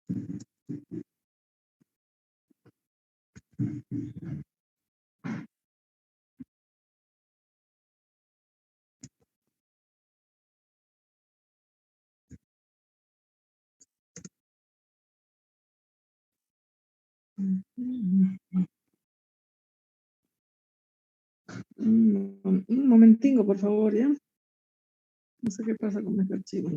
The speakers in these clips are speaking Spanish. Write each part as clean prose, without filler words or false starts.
Un momentico, por favor, ¿ya? No sé qué pasa con este archivo.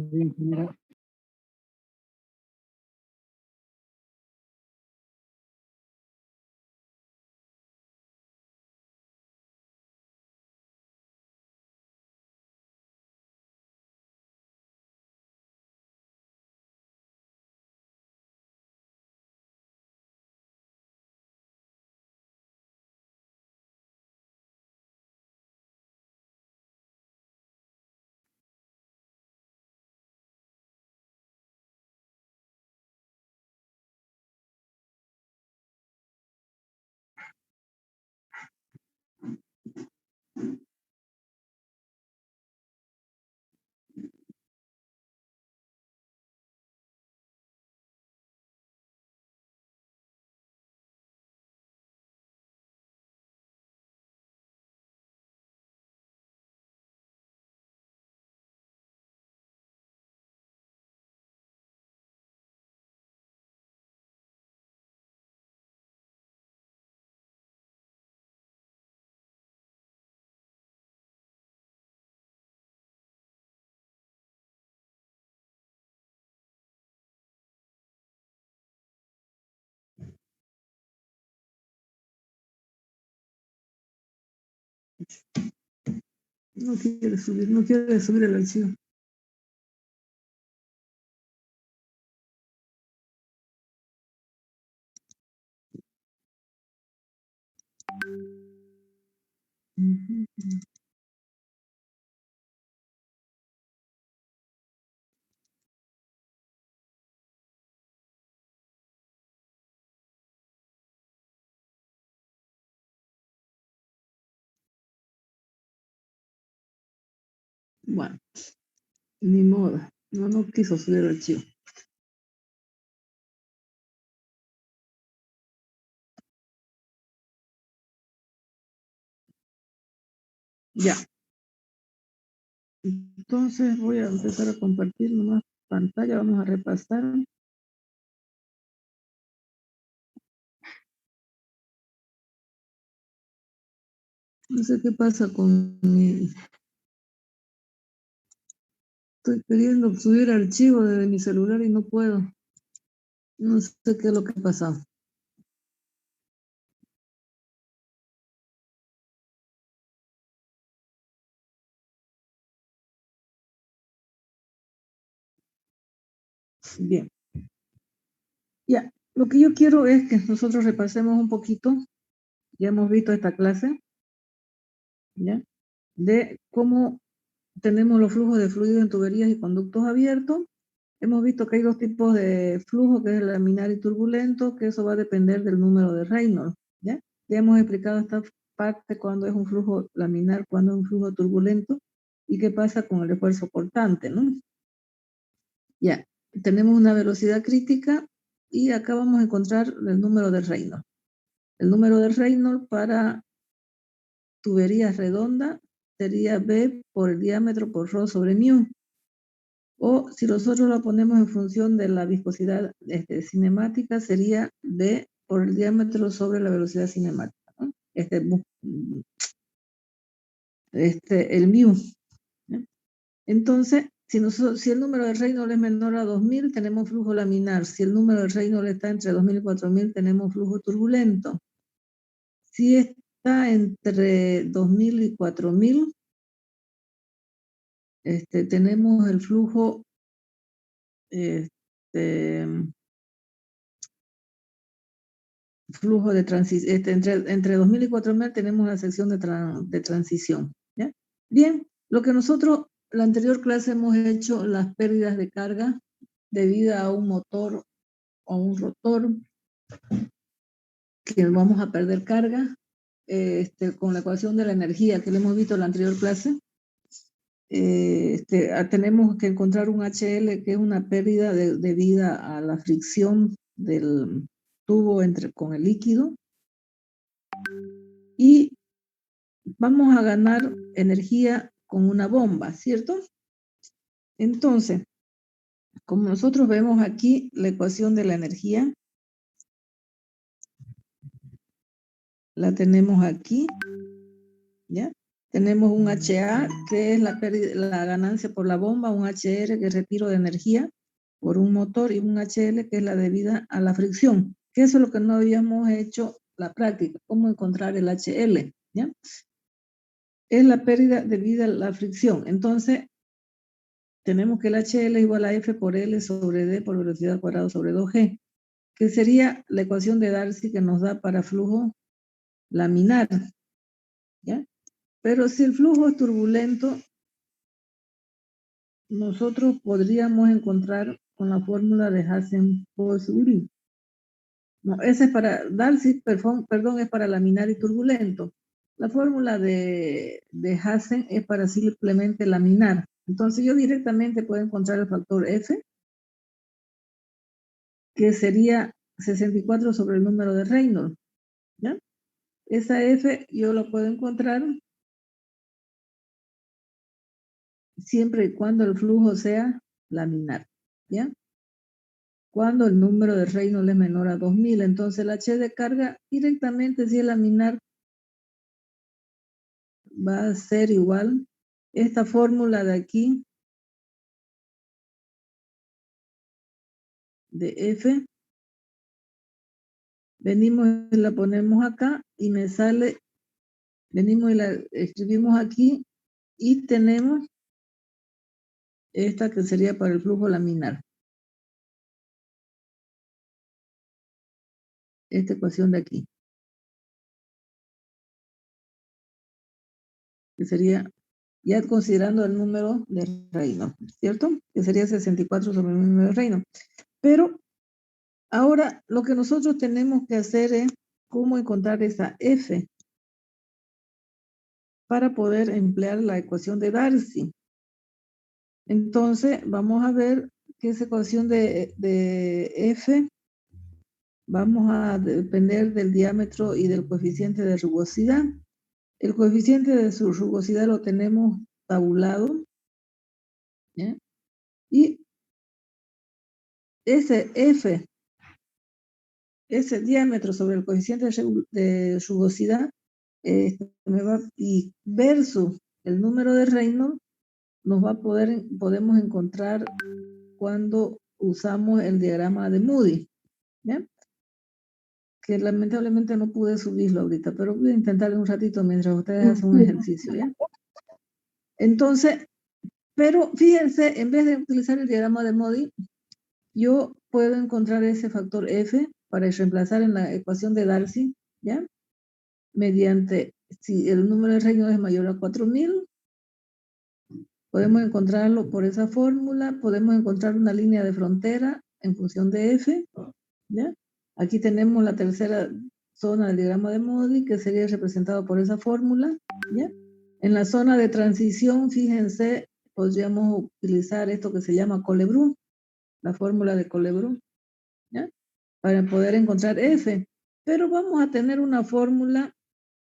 No quiere subir el archivo. Bueno, ni modo. No quiso subir el archivo. Ya. Entonces voy a empezar a compartir nomás pantalla. Vamos a repasar. No sé qué pasa con mi... Estoy queriendo subir archivo desde mi celular y no puedo. No sé qué es lo que ha pasado. Bien. Ya. Lo que yo quiero es que nosotros repasemos un poquito. Ya hemos visto esta clase. ¿Ya? De cómo tenemos los flujos de fluidos en tuberías y conductos abiertos. Hemos visto que hay dos tipos de flujo, que es el laminar y turbulento, que eso va a depender del número de Reynolds, ¿ya? Ya hemos explicado esta parte, cuando es un flujo laminar, cuando es un flujo turbulento, y qué pasa con el esfuerzo cortante, ¿no? Ya, tenemos una velocidad crítica, y acá vamos a encontrar el número de Reynolds. El número de Reynolds para tuberías redondas sería B por el diámetro por ρ sobre μ. O si nosotros lo ponemos en función de la viscosidad cinemática, sería D por el diámetro sobre la velocidad cinemática, ¿no? El μ, ¿no? Entonces, si el número de Reynolds es menor a 2000, tenemos flujo laminar. Si el número de Reynolds está entre 2000 y 4000, tenemos flujo turbulento. Si está entre 2000 y 4000, tenemos el flujo flujo de transición, entre 2000 y 4000 tenemos una sección de transición, ¿ya? Bien, lo que nosotros, la anterior clase hemos hecho las pérdidas de carga debido a un motor o un rotor, que vamos a perder carga con la ecuación de la energía que le hemos visto en la anterior clase. tenemos que encontrar un HL que es una pérdida debida a la fricción del tubo con el líquido. Y vamos a ganar energía con una bomba, ¿cierto? Entonces, como nosotros vemos aquí la ecuación de la energía, la tenemos aquí, ¿ya? Tenemos un HA, que es la ganancia por la bomba, un HR, que es retiro de energía por un motor, y un HL, que es la debida a la fricción, que eso es lo que no habíamos hecho la práctica, cómo encontrar el HL, ¿ya? Es la pérdida debida a la fricción. Entonces, tenemos que el HL igual a F por L sobre D por velocidad al cuadrado sobre 2G, que sería la ecuación de Darcy que nos da para flujo laminar, ¿ya? Pero si el flujo es turbulento, nosotros podríamos encontrar con la fórmula de Hassen-Poiseuille. No, ese es para Darcy, perdón, es para laminar y turbulento. La fórmula de Hassen es para simplemente laminar. Entonces yo directamente puedo encontrar el factor F, que sería 64 sobre el número de Reynolds, ¿ya? Esa F yo la puedo encontrar siempre y cuando el flujo sea laminar, ¿ya? Cuando el número de Reynolds es menor a 2000, entonces el H de carga directamente, si es laminar, va a ser igual esta fórmula de aquí, de F, venimos y la ponemos acá y me sale, venimos y la escribimos aquí y tenemos esta que sería para el flujo laminar. Esta ecuación de aquí, que sería ya considerando el número de Reynolds, ¿cierto? Que sería 64 sobre el número de Reynolds. Pero ahora lo que nosotros tenemos que hacer es cómo encontrar esa F para poder emplear la ecuación de Darcy. Entonces vamos a ver que esa ecuación de F vamos a depender del diámetro y del coeficiente de rugosidad. El coeficiente de su rugosidad lo tenemos tabulado, ¿ya? Y ese F, ese diámetro sobre el coeficiente de rugosidad, y versus el número de Reynolds, podemos encontrar cuando usamos el diagrama de Moody, ¿ya? Que lamentablemente no pude subirlo ahorita, pero voy a intentarlo un ratito mientras ustedes hacen un ejercicio, ¿ya? Entonces, pero fíjense, en vez de utilizar el diagrama de Moody, yo puedo encontrar ese factor F para reemplazar en la ecuación de Darcy, ¿ya? Mediante, si el número de Reynolds es mayor a 4000, podemos encontrarlo por esa fórmula, podemos encontrar una línea de frontera en función de F, ¿ya? Aquí tenemos la tercera zona del diagrama de Moody, que sería representado por esa fórmula, ¿ya? En la zona de transición, fíjense, podríamos utilizar esto que se llama Colebrook, la fórmula de Colebrook, ¿ya? Para poder encontrar F. Pero vamos a tener una fórmula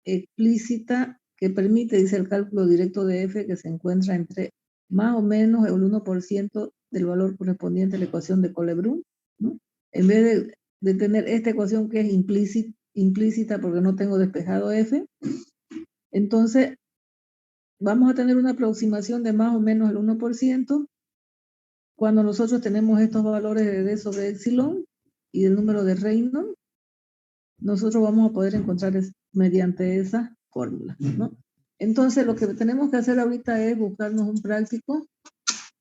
explícita que permite, dice el cálculo directo de F, que se encuentra entre más o menos el 1% del valor correspondiente a la ecuación de Colebrook, ¿no? En vez de tener esta ecuación que es implícita porque no tengo despejado F, entonces vamos a tener una aproximación de más o menos el 1% cuando nosotros tenemos estos valores de D sobre epsilon y del número de Reynolds. Nosotros vamos a poder encontrar mediante esa fórmula, ¿no? Entonces, lo que tenemos que hacer ahorita es buscarnos un práctico,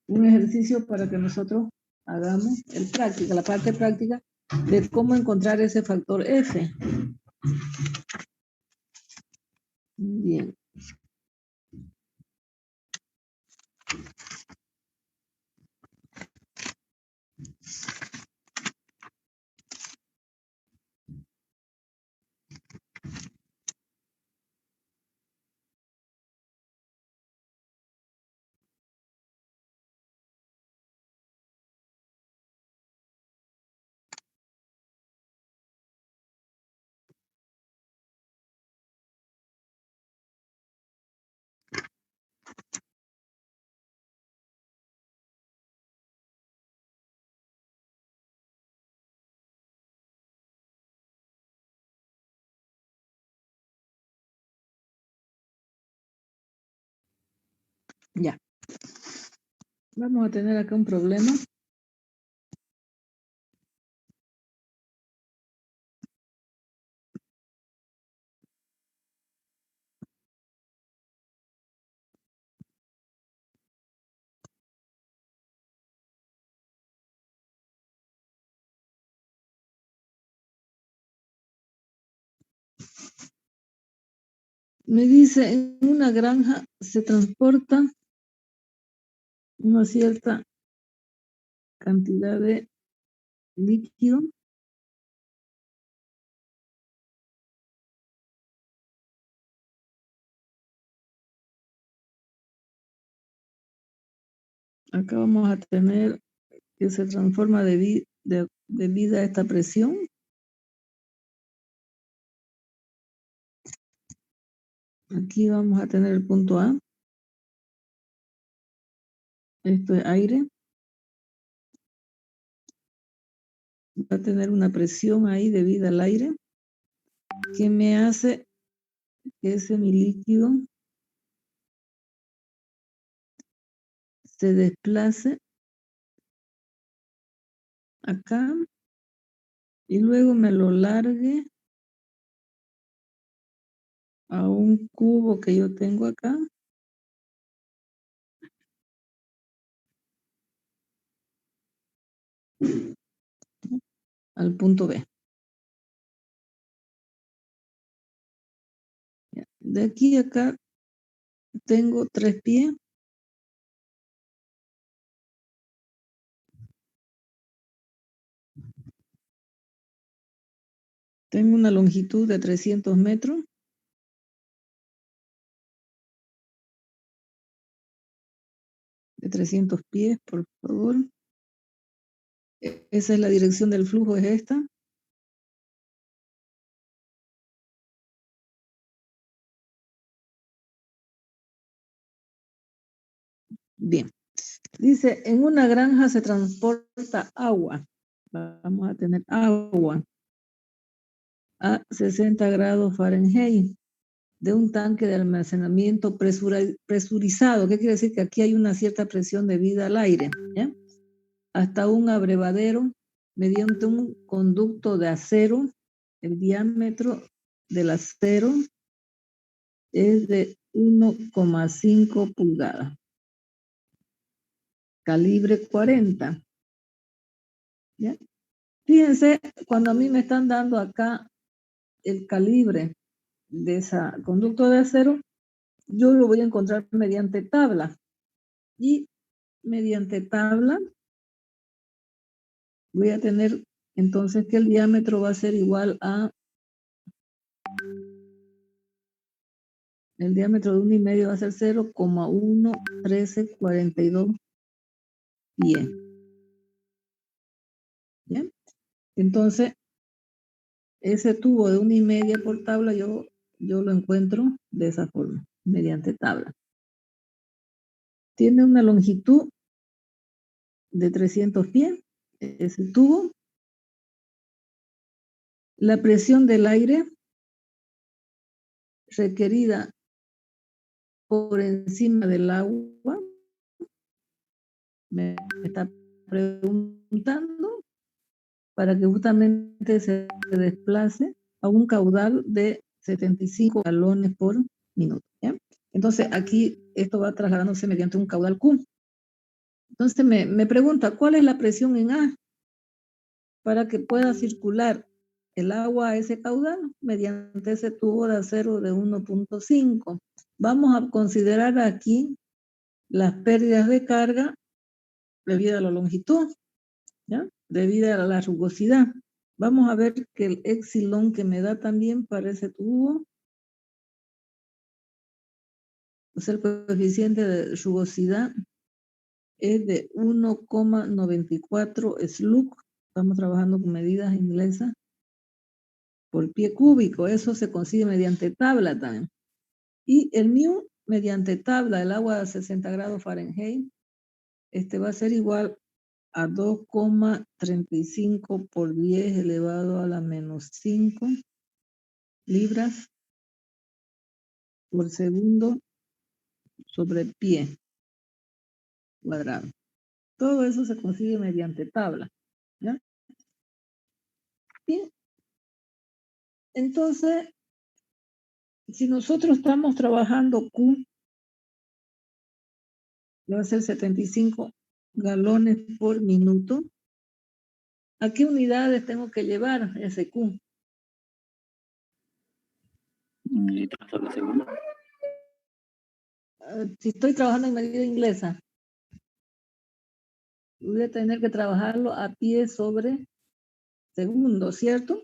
un ejercicio para que nosotros hagamos la parte práctica de cómo encontrar ese factor F. Bien. Ya. Vamos a tener acá un problema. Me dice, en una granja se transporta una cierta cantidad de líquido. Acá vamos a tener que se transforma debido a esta presión. Aquí vamos a tener el punto A. Esto es aire. Va a tener una presión ahí debido al aire que me hace que ese mi líquido se desplace acá y luego me lo largue a un cubo que yo tengo acá. Al punto B. De aquí a acá tengo 3 pies. Tengo una longitud de 300 metros. De 300 pies, por favor. Esa es la dirección del flujo, es esta. Bien. Dice, en una granja se transporta agua. Vamos a tener agua a 60 grados Fahrenheit de un tanque de almacenamiento presurizado. ¿Qué quiere decir? Que aquí hay una cierta presión debida al aire, ¿ya? Hasta un abrevadero mediante un conducto de acero. El diámetro del acero es de 1,5 pulgadas. Calibre 40. ¿Ya? Fíjense, cuando a mí me están dando acá el calibre de ese conducto de acero, yo lo voy a encontrar mediante tabla. Y mediante tabla voy a tener entonces que el diámetro va a ser igual a el diámetro de 1,5 va a ser 0,11342 pies. ¿Bien? Entonces, ese tubo de 1,5 por tabla yo lo encuentro de esa forma, mediante tabla. Tiene una longitud de 300 pies, ese tubo. La presión del aire requerida por encima del agua, me está preguntando, para que justamente se desplace a un caudal de 75 galones por minuto. ¿Ya? Entonces aquí esto va trasladándose mediante un caudal Q. Entonces me pregunta, ¿cuál es la presión en A para que pueda circular el agua a ese caudal mediante ese tubo de acero de 1,5? Vamos a considerar aquí las pérdidas de carga debido a la longitud, ¿ya? Debido a la rugosidad. Vamos a ver que el epsilon que me da también para ese tubo, o sea, el coeficiente de rugosidad es de 1,94 slug. Estamos trabajando con medidas inglesas por pie cúbico. Eso se consigue mediante tabla también. Y el mu mediante tabla, el agua a 60 grados Fahrenheit, va a ser igual a 2,35 por 10 elevado a la menos 5 libras por segundo sobre pie. cuadrado. Todo eso se consigue mediante tabla, ¿ya? Bien. Entonces, si nosotros estamos trabajando Q, que va a ser 75 galones por minuto, ¿a qué unidades tengo que llevar ese Q? Litros sobre segundo. Si estoy trabajando en medida inglesa, voy a tener que trabajarlo a pie sobre segundo, ¿cierto?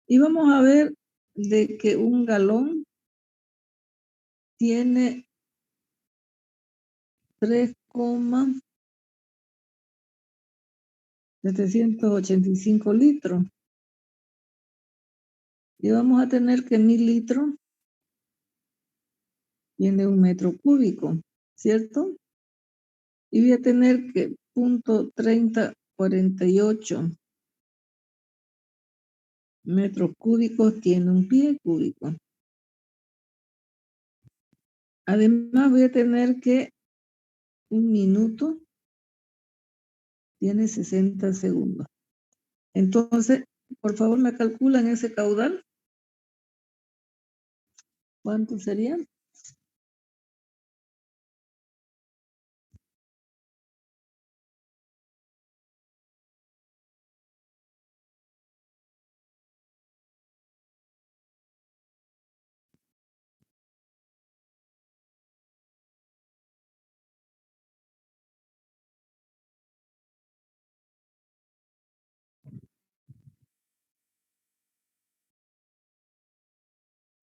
Y vamos a ver de que un galón tiene 3,785 litros. Y vamos a tener que 1000 litros tiene 1 metro cúbico, ¿cierto? Y voy a tener que 0.3048 metros cúbicos tiene un pie cúbico. Además voy a tener que 1 minuto tiene 60 segundos. Entonces, por favor, me calculan ese caudal. ¿Cuánto sería?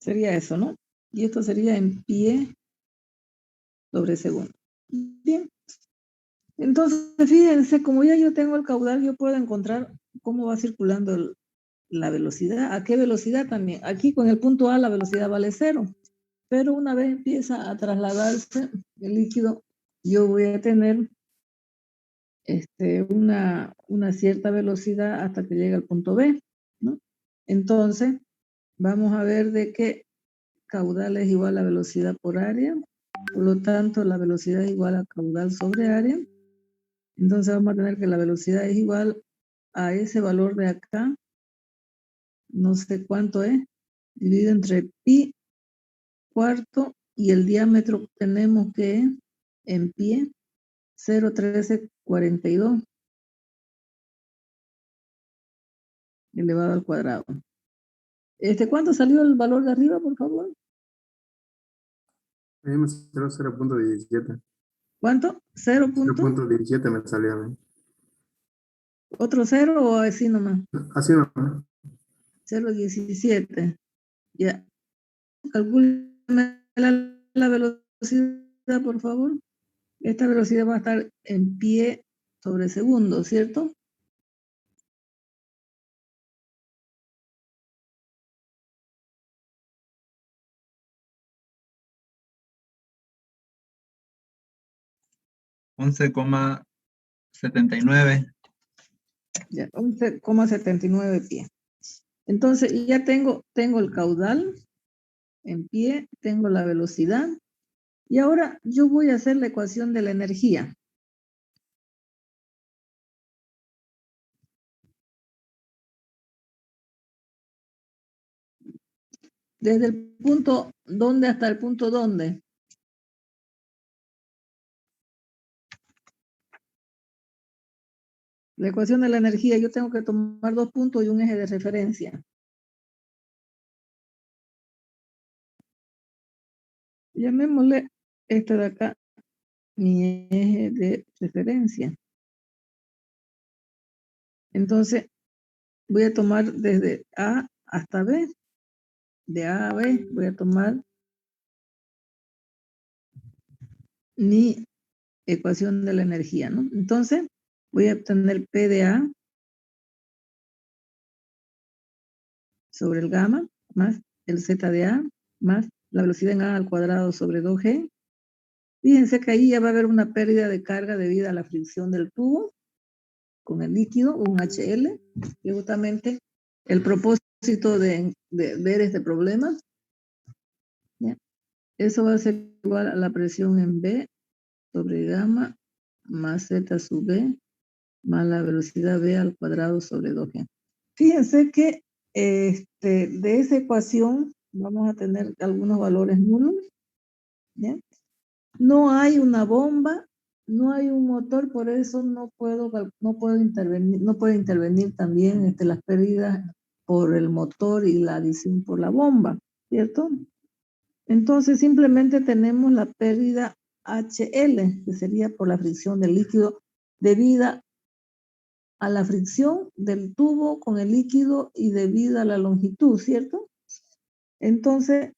Sería eso, ¿no? Y esto sería en pie sobre segundo. Bien. Entonces, fíjense, como ya yo tengo el caudal, yo puedo encontrar cómo va circulando la velocidad, a qué velocidad también. Aquí con el punto A la velocidad vale 0, pero una vez empieza a trasladarse el líquido, yo voy a tener una cierta velocidad hasta que llegue al punto B, ¿no? Entonces, vamos a ver de qué caudal es igual a velocidad por área. Por lo tanto, la velocidad es igual a caudal sobre área. Entonces vamos a tener que la velocidad es igual a ese valor de acá, no sé cuánto es, dividido entre pi cuarto, y el diámetro tenemos que en pie 0,1342 elevado al cuadrado. ¿Cuánto salió el valor de arriba, por favor? A mí me salió 0.17. ¿Cuánto? 0. 0.17 me salió a mí. ¿Otro 0 o así nomás? Así no. 0,17. Ya. Calcúlame la velocidad, por favor. Esta velocidad va a estar en pie sobre segundo, ¿cierto? $11,79. Ya, 11,79 pies. Entonces, ya tengo el caudal en pie, tengo la velocidad, y ahora yo voy a hacer la ecuación de la energía. Desde el punto ¿dónde hasta el punto ¿dónde? La ecuación de la energía, yo tengo que tomar 2 puntos y un eje de referencia. Llamémosle este de acá mi eje de referencia. Entonces, voy a tomar desde A hasta B. De A a B voy a tomar mi ecuación de la energía, ¿no? Entonces, voy a obtener P de A sobre el gamma más el Z de A más la velocidad en A al cuadrado sobre 2G. Fíjense que ahí ya va a haber una pérdida de carga debido a la fricción del tubo con el líquido, un HL, y justamente el propósito de ver este problema, ¿ya? Eso va a ser igual a la presión en B sobre gamma más z sub b más la velocidad v al cuadrado sobre 2g. Fíjense que de esa ecuación vamos a tener algunos valores nulos, ¿ya? No hay una bomba, no hay un motor, por eso no puede intervenir también las pérdidas por el motor y la adición por la bomba, ¿cierto? Entonces simplemente tenemos la pérdida HL, que sería por la fricción del líquido debida a la fricción del tubo con el líquido y debida a la longitud, ¿cierto? Entonces,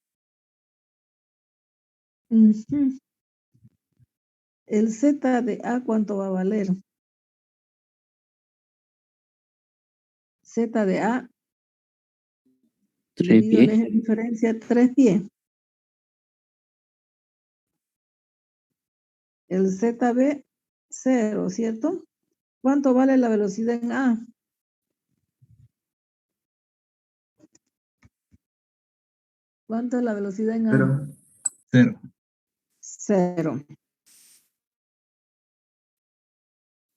el Z de A, ¿cuánto va a valer? Z de A, 3 debido al pies. eje de diferencia, 3 pies. El ZB, 0, ¿cierto? ¿Cuánto vale la velocidad en A? ¿Cuánto es la velocidad en A? 0. 0. 0.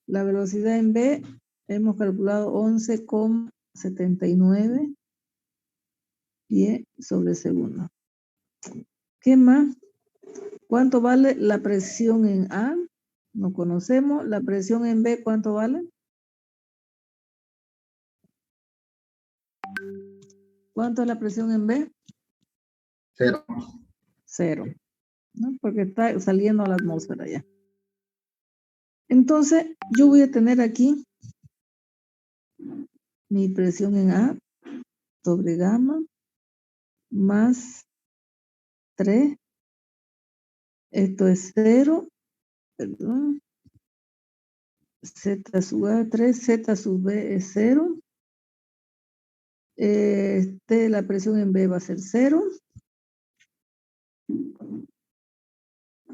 La velocidad en B, hemos calculado 11,79 pies sobre segundo. ¿Qué más? ¿Cuánto vale la presión en A? No conocemos. La presión en B, ¿cuánto vale? ¿Cuánto es la presión en B? 0. 0, ¿no? Porque está saliendo a la atmósfera ya. Entonces, yo voy a tener aquí mi presión en A sobre gamma más 3. Esto es 0, perdón. Z sub A 3, Z sub B es 0. La presión en B va a ser 0.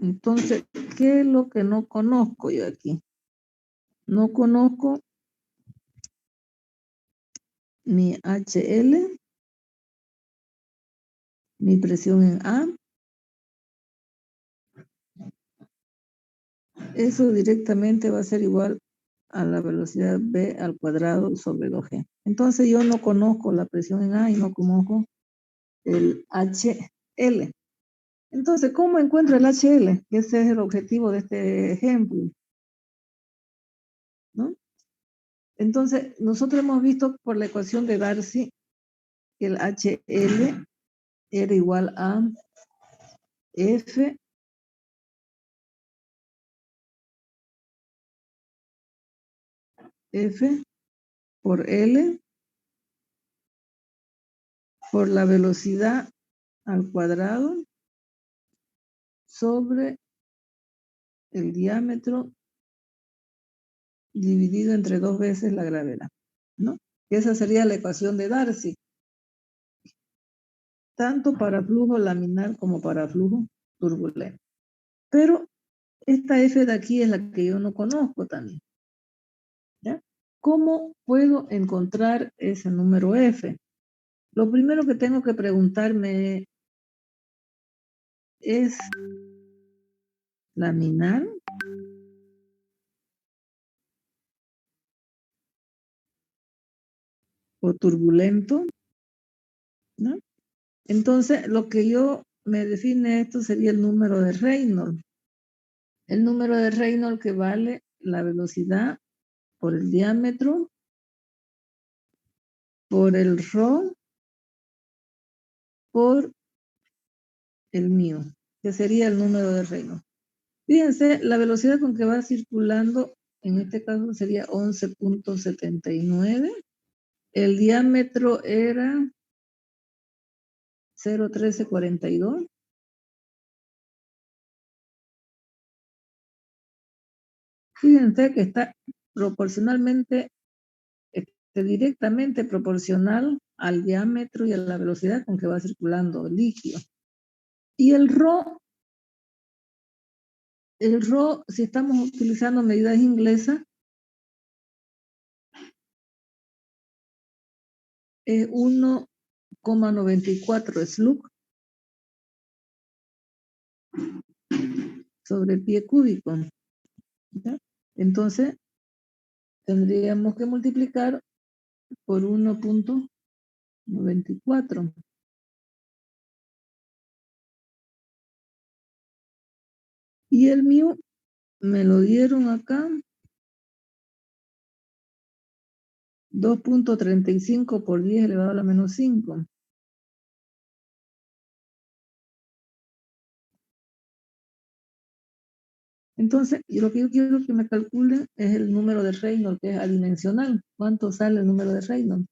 Entonces, ¿qué es lo que no conozco yo aquí? No conozco mi HL, mi presión en A. Eso directamente va a ser igual a la velocidad B al cuadrado sobre 2G. Entonces yo no conozco la presión en A y no conozco el HL. Entonces, ¿cómo encuentro el HL? Ese es el objetivo de este ejemplo, ¿no? Entonces, nosotros hemos visto por la ecuación de Darcy que el HL era igual a F por L por la velocidad al cuadrado sobre el diámetro dividido entre 2 veces la gravedad, ¿no? Esa sería la ecuación de Darcy, tanto para flujo laminar como para flujo turbulento. Pero esta F de aquí es la que yo no conozco también, ¿ya? ¿Cómo puedo encontrar ese número F? Lo primero que tengo que preguntarme es laminar o turbulento, ¿no? Entonces, lo que yo me define esto sería el número de Reynolds. El número de Reynolds que vale la velocidad por el diámetro, por el ρ, por el μ, que sería el número de Reynolds. Fíjense, la velocidad con que va circulando, en este caso sería 11,79. El diámetro era 0,1342. Fíjense que está proporcionalmente, directamente proporcional al diámetro y a la velocidad con que va circulando el líquido. Y el ρ, si estamos utilizando medidas inglesas, es 1,94 slug sobre pie cúbico. ¿ya? Entonces, tendríamos que multiplicar por 1.94. Y el mío me lo dieron acá 2.35 por 10 elevado a la menos 5. Entonces, y lo que yo quiero que me calculen es el número de Reynolds, que es adimensional. ¿Cuánto sale el número de Reynolds?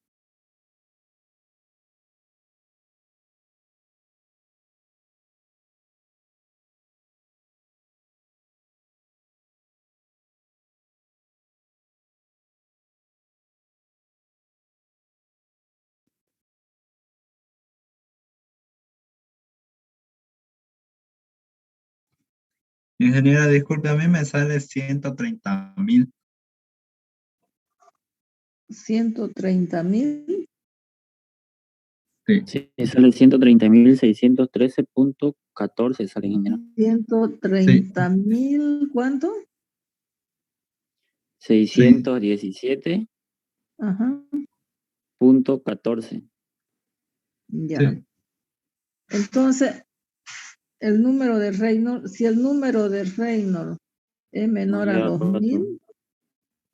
Ingeniera, disculpe, a mí me sale 130.000. 130.000. Sí. Sí, sale 130.613.14, sale en general. 130.000, ¿cuánto? 617.14. Ajá, ya. Sí. Entonces, el número de Reynolds, si el número de Reynolds es menor a Mayor a 2.000,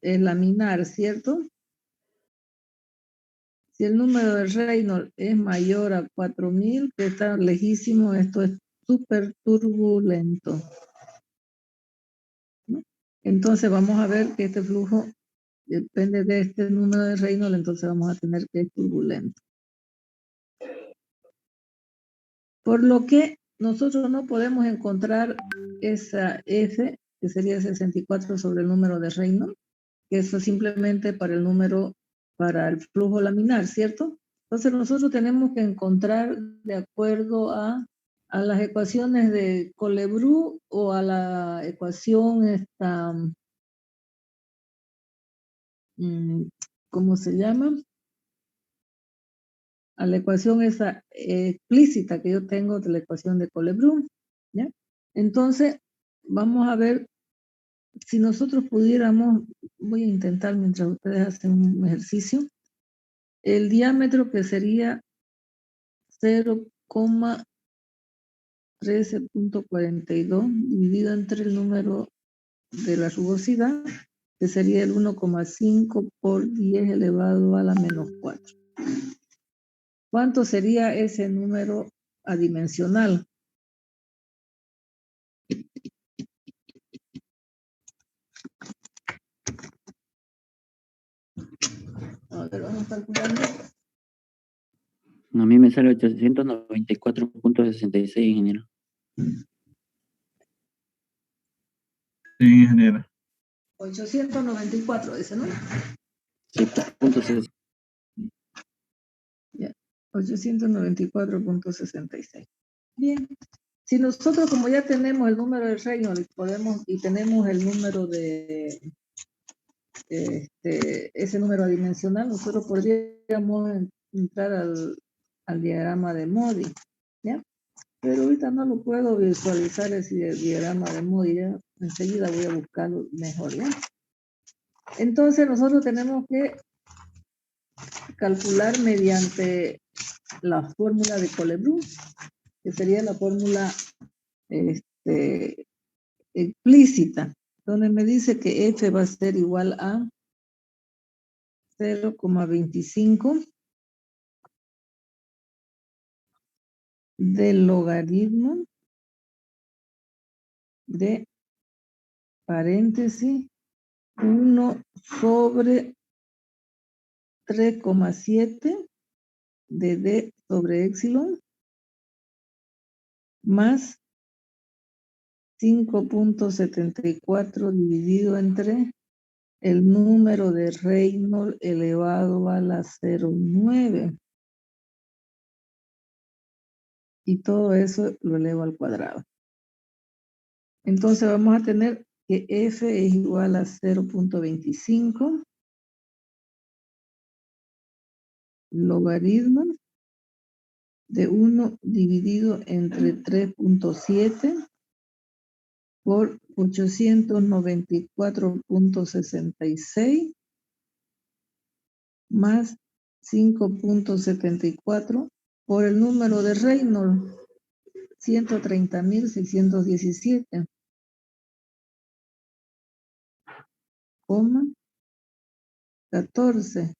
es laminar, ¿cierto? Si el número de Reynolds es mayor a 4.000, que está lejísimo, esto es súper turbulento, ¿no? Entonces vamos a ver que este flujo depende de este número de Reynolds, entonces vamos a tener que es turbulento. Por lo que nosotros no podemos encontrar esa F, que sería 64 sobre el número de Reynolds, que eso es simplemente para el número, para el flujo laminar, ¿cierto? Entonces nosotros tenemos que encontrar de acuerdo a las ecuaciones de Colebrook o a la ecuación esta, ¿cómo se llama? A la ecuación esa explícita que yo tengo de la ecuación de Colebrook, ¿ya? Entonces, vamos a ver si nosotros pudiéramos, voy a intentar mientras ustedes hacen un ejercicio, el diámetro que sería 0,13.42 dividido entre el número de la rugosidad, que sería el 1,5 por 10 elevado a la menos 4. ¿Cuánto sería ese número adimensional? A ver, vamos calculando. A mí me sale 894.66, ingeniero. Sí, ingeniera. 894, dice, ¿no? Sí, punto 60. Ya, 894.66. Bien. Si nosotros, como ya tenemos el número de Reynolds y tenemos el número de ese número adimensional, nosotros podríamos entrar al diagrama de Modi, ¿ya? Pero ahorita no lo puedo visualizar ese diagrama de Modi, ¿ya? Enseguida voy a buscarlo mejor, ¿ya? Entonces nosotros tenemos que calcular mediante la fórmula de Colebrook, que sería la fórmula explícita, donde me dice que F va a ser igual a 0,25 del logaritmo de paréntesis 1 sobre 3,7 de D sobre epsilon más 5.74 dividido entre el número de Reynolds elevado a la 0,9. Y todo eso lo elevo al cuadrado. Entonces vamos a tener que F es igual a 0.25 logaritmo de 1 dividido entre 3.7 por 894.66 más 5.74 por el número de Reynolds, 130.617, coma 14.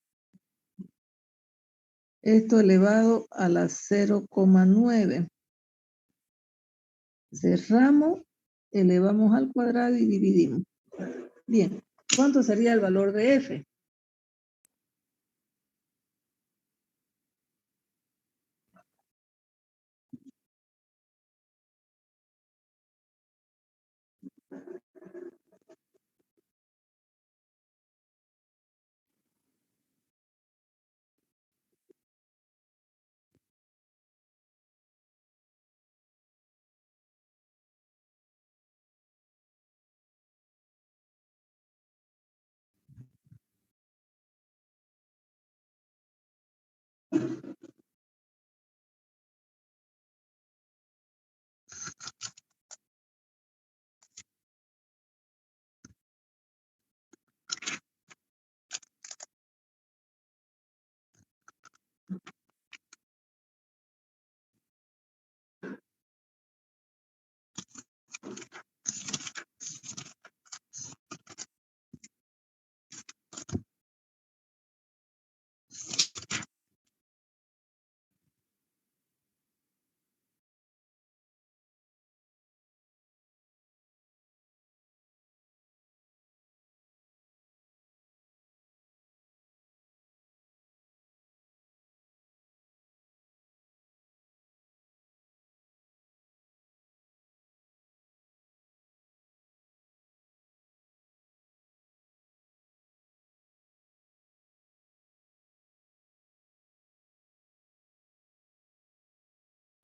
Esto elevado a la 0,9. Cerramos, elevamos al cuadrado y dividimos. Bien, ¿cuánto sería el valor de F?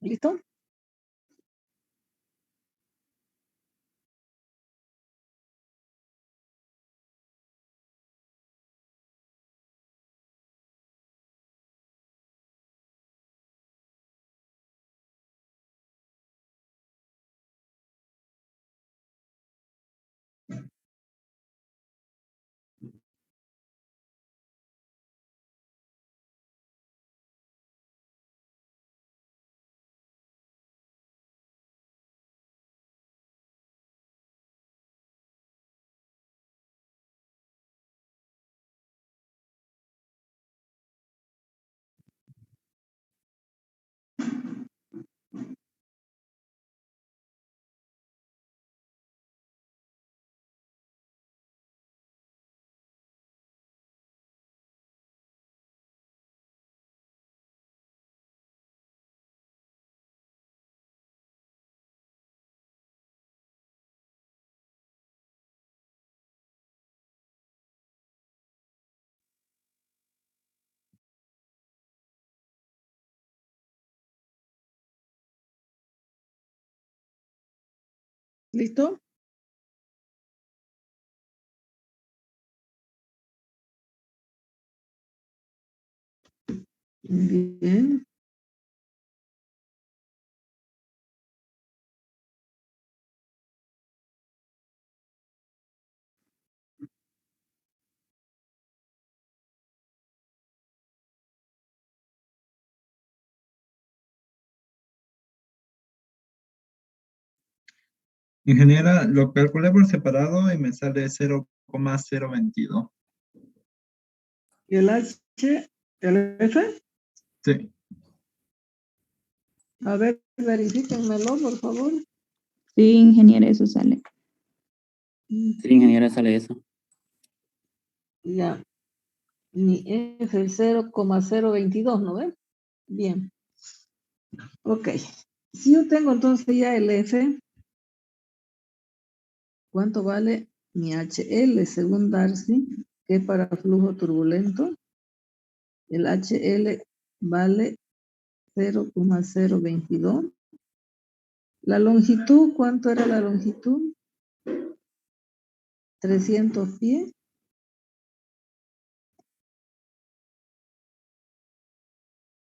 ¿Listo? ¿Listo? Bien. Ingeniera, lo calculé por separado y me sale 0,022. ¿Y el H, el F? Sí. A ver, verifíquenmelo, por favor. Sí, ingeniera, eso sale. Sí, ingeniera, sale eso. Ya. Mi F es 0,022, ¿no ven? Bien. Ok. Si yo tengo entonces ya el F, ¿cuánto vale mi HL según Darcy, que es para flujo turbulento? El HL vale 0,022. La longitud, ¿cuánto era la longitud? 300 pies.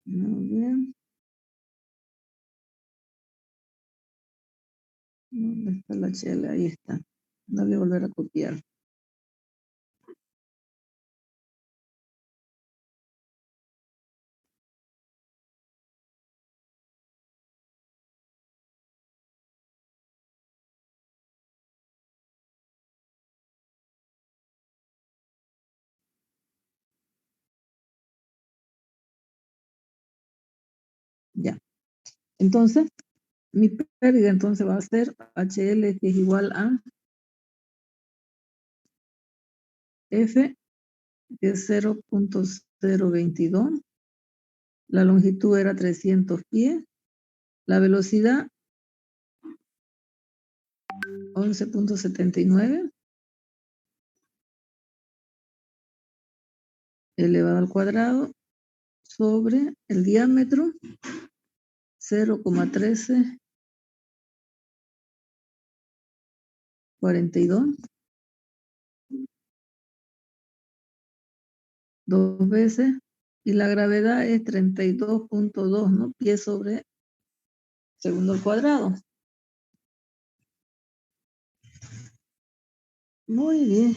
Muy bien. ¿Dónde está el HL? Ahí está. No voy a volver a copiar. Ya. Entonces, mi pérdida entonces va a ser HL, que es igual a F, que es 0.022. La longitud era 300 pies. La velocidad, 11.79. Elevado al cuadrado sobre el diámetro, 0,1342. Dos veces. Y la gravedad es 32.2, ¿no? Pies sobre segundo al cuadrado. Muy bien.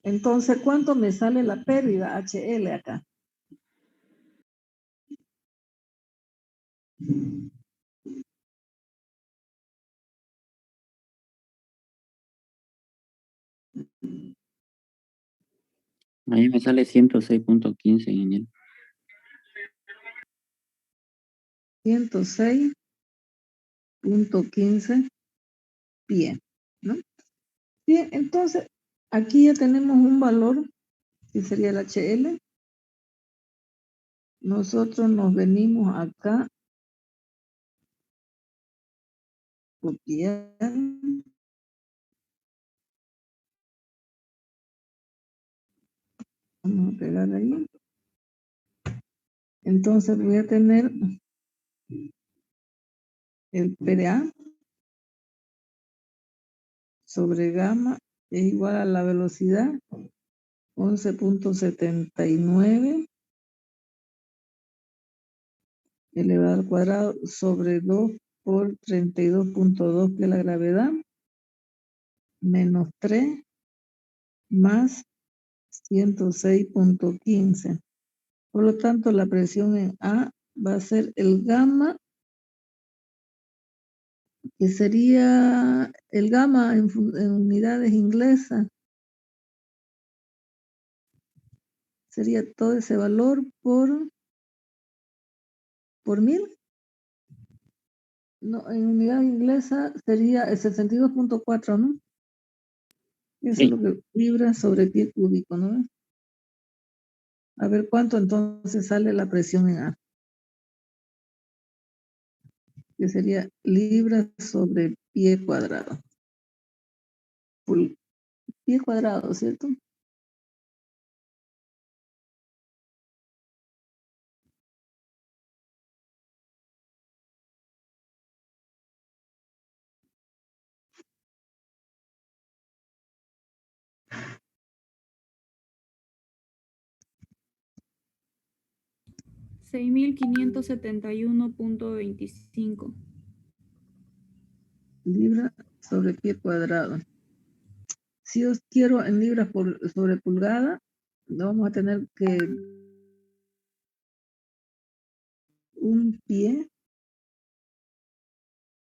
Entonces, ¿cuánto me sale la pérdida HL acá? A mí me sale 106.15, ingeniero. 106.15 pie, ¿no? Bien, entonces, aquí ya tenemos un valor, que sería el HL. Nosotros nos venimos acá, copiar. Vamos a pegar ahí. Entonces voy a tener el PDA sobre gamma es igual a la velocidad 11.79 elevado al cuadrado sobre 2 por 32.2, que es la gravedad, menos 3 más 106.15. Por lo tanto, la presión en A va a ser el gamma, que sería el gamma en unidades inglesas. Sería todo ese valor por 1000. No, en unidad inglesa sería el 62.4, ¿no? Eso Sí. es lo que libra sobre pie cúbico, ¿no? A ver cuánto entonces sale la presión en A. Que sería libra sobre pie cuadrado. Pie cuadrado, ¿cierto? $6,571.25. Libra sobre pie cuadrado. Si yo quiero en libras sobre pulgada, vamos a tener que un pie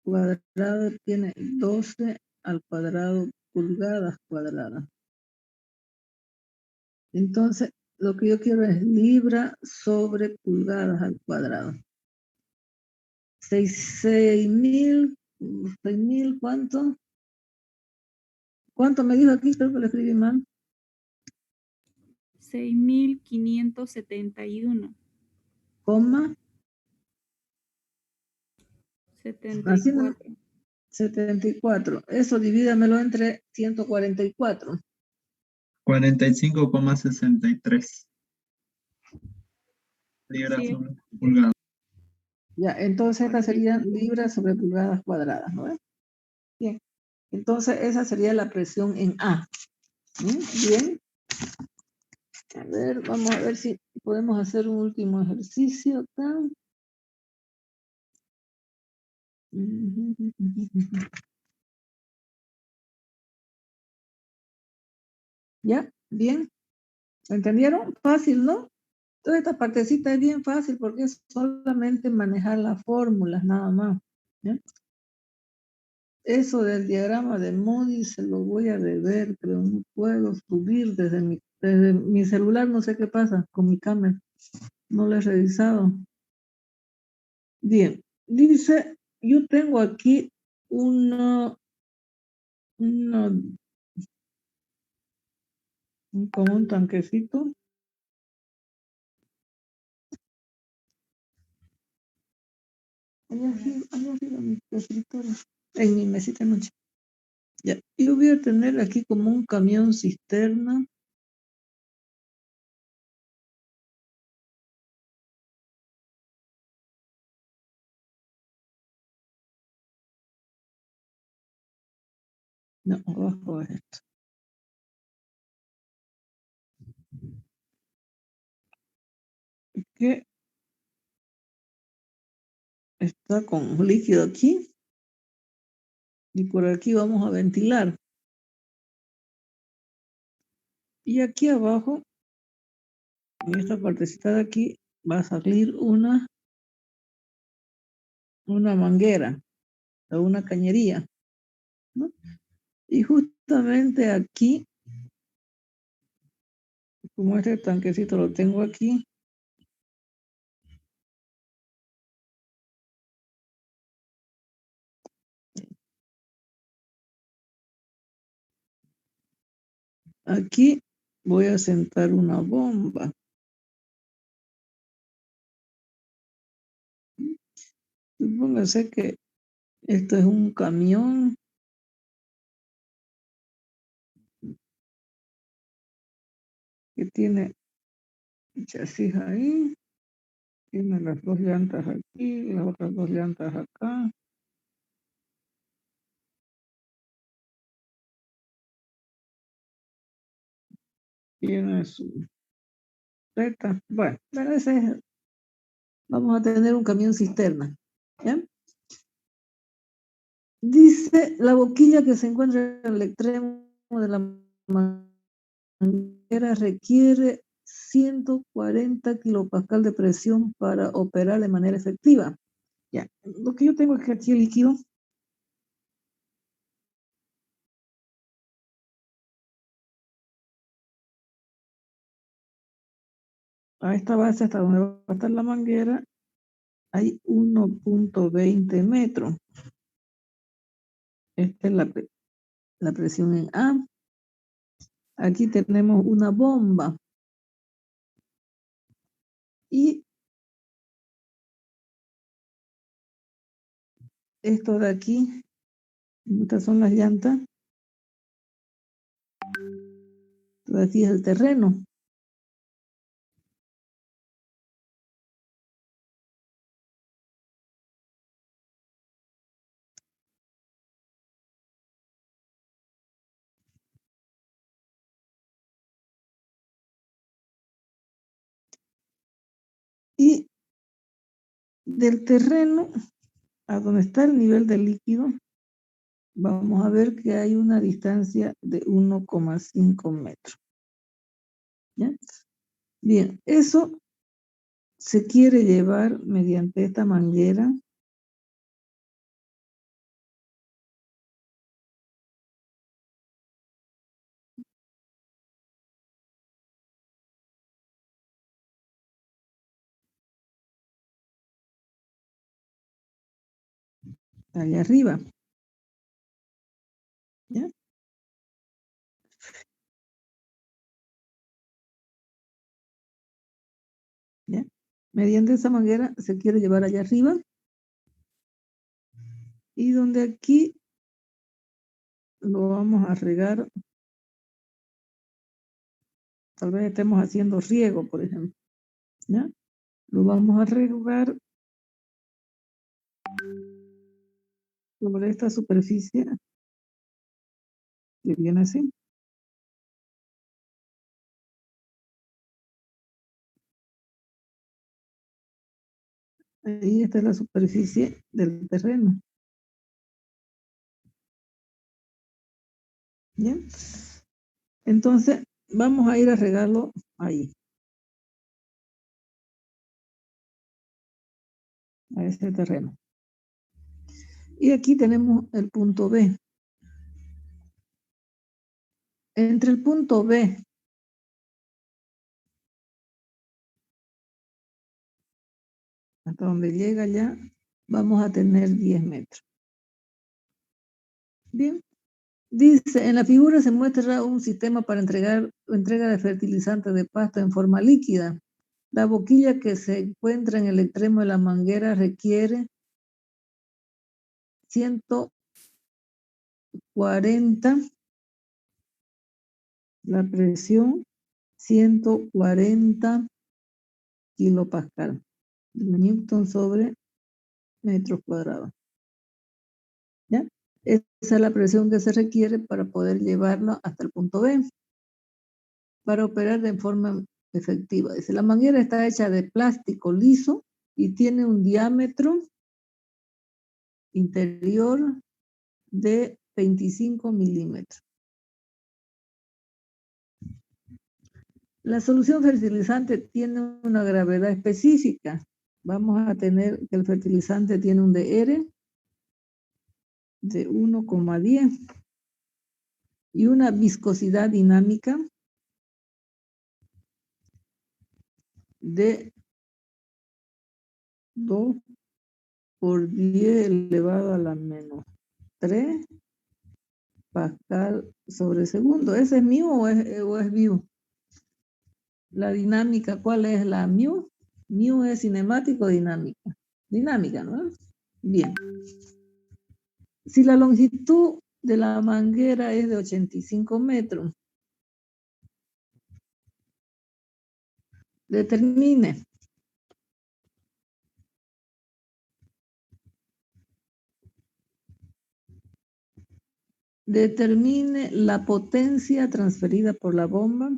cuadrado tiene 12 al cuadrado pulgadas cuadradas. Entonces, lo que yo quiero es libra sobre pulgadas al cuadrado. 6.000, ¿cuánto? ¿Cuánto me dijo aquí? Creo que lo escribí mal. 6,571. Coma. 74. 74. Eso divídamelo entre 144. 45,63 libras Sí. sobre pulgada. Ya, entonces estas serían libras sobre pulgadas cuadradas, ¿no? Bien. Entonces esa sería la presión en A. Bien. A ver, vamos a ver si podemos hacer un último ejercicio acá. ¿Ya? ¿Bien? ¿Entendieron? Fácil, ¿no? Toda esta partecita es bien fácil porque es solamente manejar las fórmulas, nada más. ¿Ya? Eso del diagrama de Moody se lo voy a deber, pero no puedo subir desde mi celular, no sé qué pasa con mi cámara. No lo he revisado. Bien, dice, yo tengo aquí como un tanquecito. Allá arriba en mi escritorio, en mi mesita de noche. Ya, yo voy a tener aquí como un camión cisterna. No, abajo es esto. Que está con líquido aquí. Y por aquí vamos a ventilar. Y aquí abajo, en esta partecita de aquí, va a salir una manguera o una cañería, ¿no? Y justamente aquí, como este tanquecito lo tengo aquí, aquí voy a sentar una bomba. Supóngase que esto es un camión que tiene el chasis ahí, tiene las dos llantas aquí, las otras dos llantas acá. Tiene su recta. Bueno, pero vamos a tener un camión cisterna. ¿Ya? Dice la boquilla que se encuentra en el extremo de la manguera requiere 140 kilopascal de presión para operar de manera efectiva. Ya, lo que yo tengo es que aquí el líquido a esta base hasta donde va a estar la manguera hay 1.20 metros. Esta es la presión en A. Aquí tenemos una bomba. Y esto de aquí, estas son las llantas. Esto de aquí es el terreno. Y del terreno a donde está el nivel del líquido, vamos a ver que hay una distancia de 1,5 metros. ¿Ya? Bien, eso se quiere llevar mediante esta manguera allá arriba. ¿Ya? ¿Ya? Mediante esa manguera se quiere llevar allá arriba. Y donde aquí lo vamos a regar, tal vez estemos haciendo riego, por ejemplo. ¿Ya? Lo vamos a regar sobre esta superficie que viene así. Ahí está la superficie del terreno. ¿Ya? Entonces, vamos a ir a regarlo ahí. A este terreno. Y aquí tenemos el punto B. Entre el punto B hasta donde llega ya, vamos a tener 10 metros. Bien. Dice, en la figura se muestra un sistema para entrega de fertilizante de pasto en forma líquida. La boquilla que se encuentra en el extremo de la manguera requiere 140, la presión 140 kilopascal, newton sobre metros cuadrados. ¿Ya? Esa es la presión que se requiere para poder llevarlo hasta el punto B, para operar de forma efectiva. Dice, la manguera está hecha de plástico liso y tiene un diámetro interior de 25 milímetros. La solución fertilizante tiene una gravedad específica. Vamos a tener que el fertilizante tiene un DR de 1,10 y una viscosidad dinámica de 2 por 10 elevado a la menos 3 pascal sobre segundo. ¿Ese es mu o es mu? La dinámica, ¿cuál es la mu? Mu es cinemático o dinámica. Dinámica, ¿no? Bien. Si la longitud de la manguera es de 85 metros, determine la potencia transferida por la bomba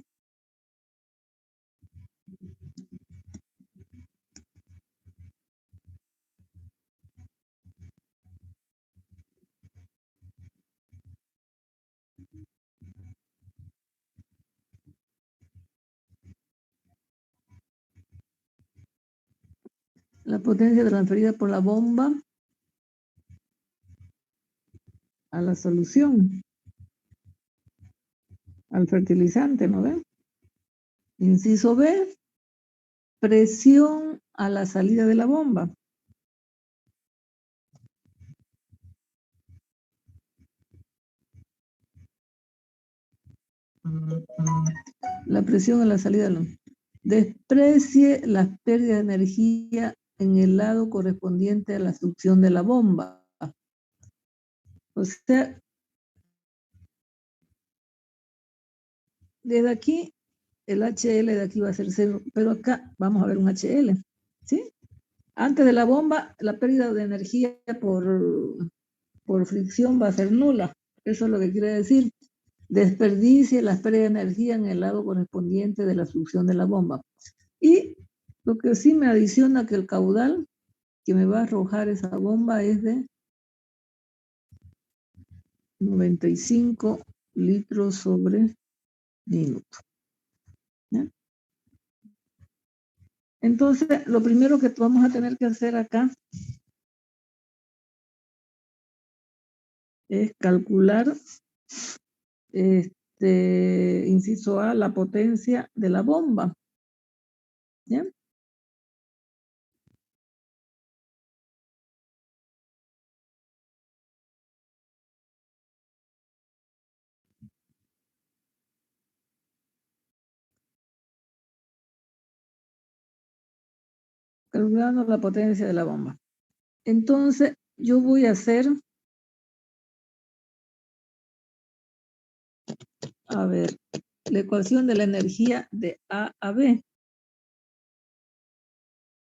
a la solución, al fertilizante, ¿no ven? Inciso B, presión a la salida de la bomba. La presión a la salida de la bomba. Desprecie las pérdidas de energía en el lado correspondiente a la succión de la bomba. O sea, desde aquí, el HL de aquí va a ser 0, pero acá vamos a ver un HL, ¿sí? Antes de la bomba, la pérdida de energía por fricción va a ser nula. Eso es lo que quiere decir. Desperdicie las pérdidas de energía en el lado correspondiente de la succión de la bomba. Y lo que sí me adiciona que el caudal que me va a arrojar esa bomba es de 95 litros sobre minuto. ¿Ya? Entonces, lo primero que vamos a tener que hacer acá es calcular, inciso A, la potencia de la bomba. ¿Ya? Calculando la potencia de la bomba. Entonces, yo voy a hacer, a ver, la ecuación de la energía de A a B.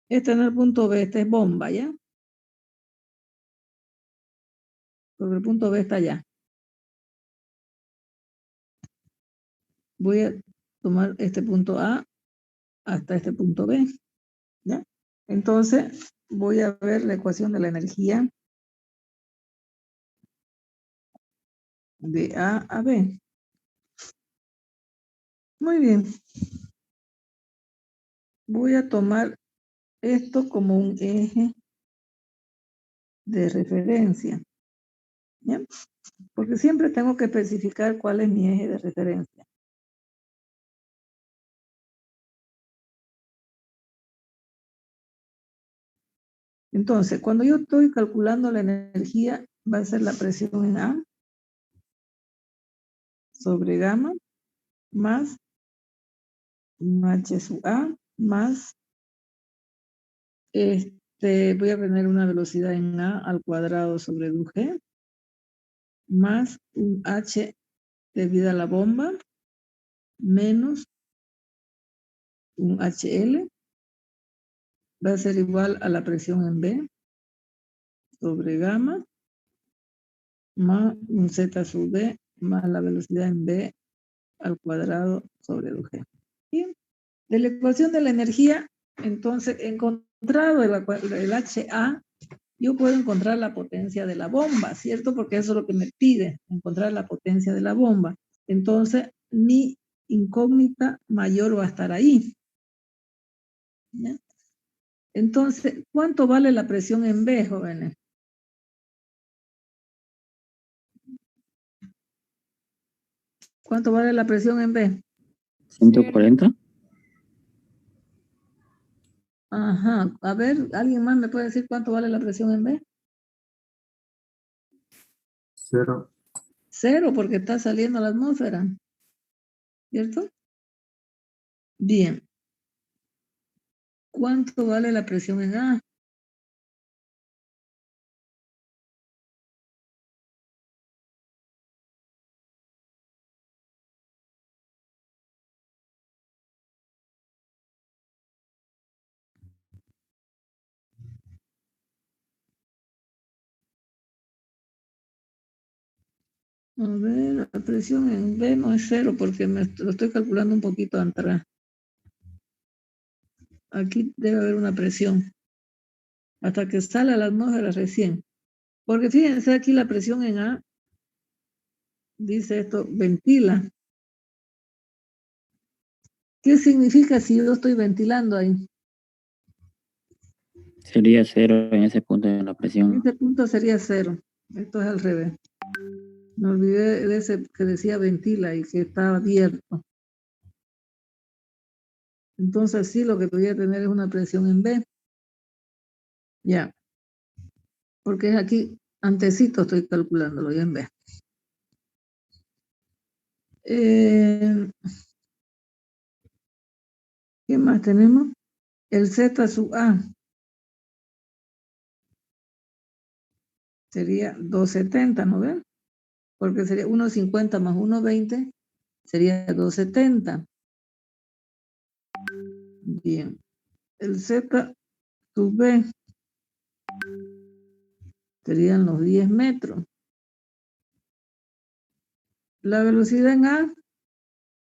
Este no es el punto B, este es bomba, ¿ya? Porque el punto B está allá. Voy a tomar este punto A hasta este punto B, ¿ya? Entonces, voy a ver la ecuación de la energía de A a B. Muy bien. Voy a tomar esto como un eje de referencia, ¿ya? Porque siempre tengo que especificar cuál es mi eje de referencia. Entonces, cuando yo estoy calculando la energía, va a ser la presión en A sobre gamma más un H sub A más, voy a tener una velocidad en A al cuadrado sobre G más un H debido a la bomba menos un HL va a ser igual a la presión en B sobre gamma más un Z sub B más la velocidad en B al cuadrado sobre G. Bien. De la ecuación de la energía, entonces, encontrado el HA, yo puedo encontrar la potencia de la bomba, ¿cierto? Porque eso es lo que me pide, encontrar la potencia de la bomba. Entonces, mi incógnita mayor va a estar ahí. ¿Ya? Entonces, ¿cuánto vale la presión en B, jóvenes? ¿Cuánto vale la presión en B? 140. Ajá. A ver, ¿alguien más me puede decir cuánto vale la presión en B? 0. 0, porque está saliendo a la atmósfera. ¿Cierto? Bien. ¿Cuánto vale la presión en A? A ver, la presión en B no es 0 porque lo estoy calculando un poquito atrás. Aquí debe haber una presión. Hasta que sale a la atmósfera recién. Porque fíjense aquí la presión en A, dice esto, ventila. ¿Qué significa si yo estoy ventilando ahí? Sería 0 en ese punto de la En presión. este punto sería 0. Esto es al revés. Me olvidé de ese que decía ventila y que está abierto. Entonces sí, lo que voy a tener es una presión en B. Ya. Porque es aquí, antecito estoy calculándolo ya en B. ¿Qué más tenemos? El Z sub A sería 270, ¿no ven? Porque sería 1,50 más 1,20 sería 270. Bien. El Z sub B serían los 10 metros. La velocidad en A,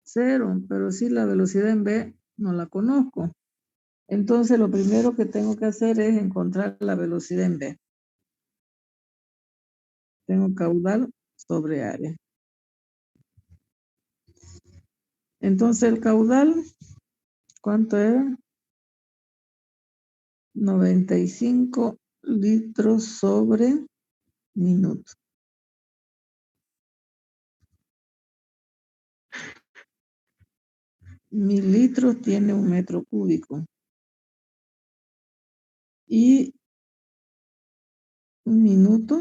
0, pero sí la velocidad en B no la conozco. Entonces lo primero que tengo que hacer es encontrar la velocidad en B. Tengo caudal sobre área. Entonces el caudal, ¿cuánto era? 95 litros sobre minuto. Mil litros tiene un metro cúbico. Y un minuto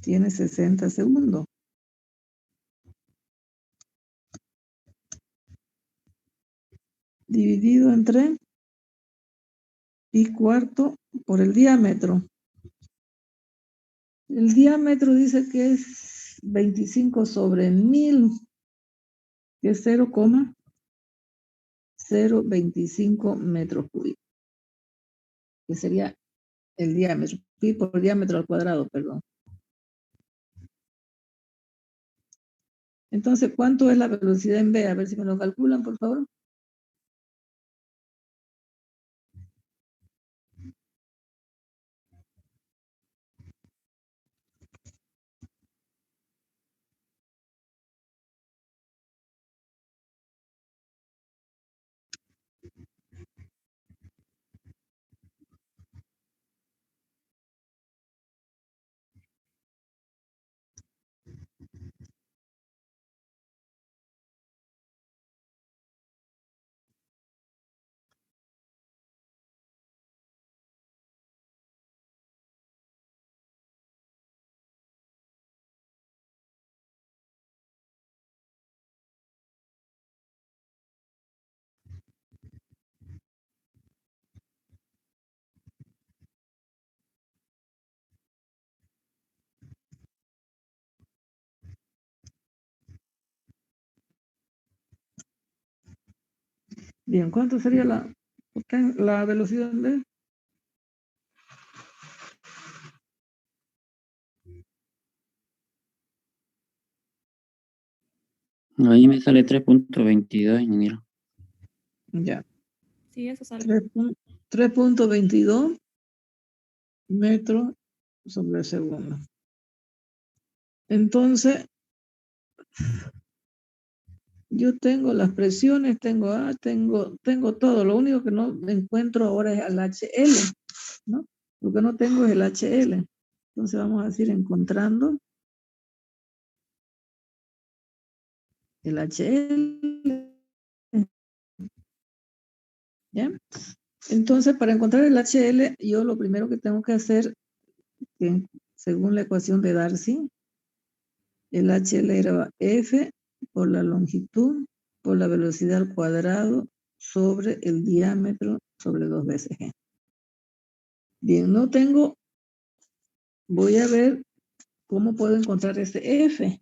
tiene 60 segundos. Dividido entre pi cuarto por el diámetro. El diámetro dice que es 25 sobre 1000, que es 0,025 metros cúbicos. Que sería el diámetro. Pi por diámetro al cuadrado, perdón. Entonces, ¿cuánto es la velocidad en B? A ver si me lo calculan, por favor. Bien, ¿cuánto sería la velocidad de? Ahí me sale 3.22, ingeniero. Ya, Sí, eso sale. 3.22 metros sobre segundo. Entonces, yo tengo las presiones, tengo todo. Lo único que no encuentro ahora es el HL, ¿no? Lo que no tengo es el HL. Entonces vamos a decir encontrando el HL. ¿Ya? Entonces, para encontrar el HL, yo lo primero que tengo que hacer, que según la ecuación de Darcy, el HL era F por la longitud por la velocidad al cuadrado sobre el diámetro sobre 2 veces G. Bien, no tengo, voy a ver cómo puedo encontrar ese F.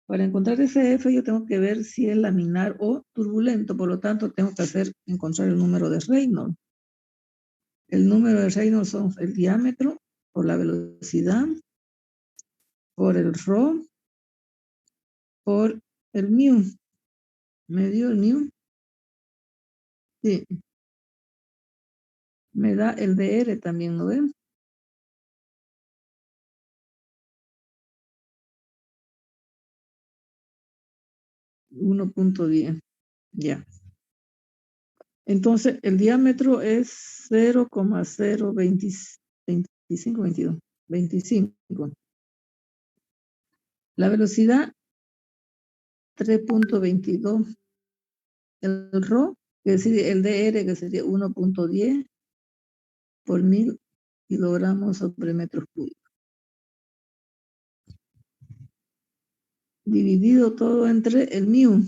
Para encontrar ese F yo tengo que ver si es laminar o turbulento, por lo tanto tengo que encontrar el número de Reynolds. El número de Reynolds son el diámetro por la velocidad, por el ρ, por el mu. ¿Me dio el mu? Sí. Me da el dr también, ¿no ven? 1.10. Ya. Entonces, el diámetro es 0,025, 25. La velocidad, 3.22. El ρ, que es decir, el dr, que sería 1.10 por 1000 kilogramos sobre metros cúbicos. Dividido todo entre el mu.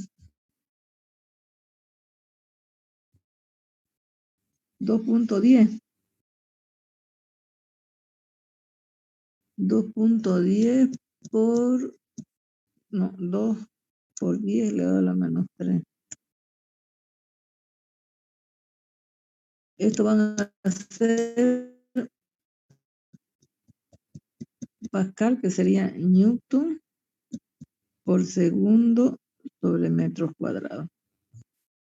2.10. 2.10 por, no, 2 por 10 elevado a la menos 3. Esto van a ser Pascal, que sería Newton por segundo sobre metros cuadrados.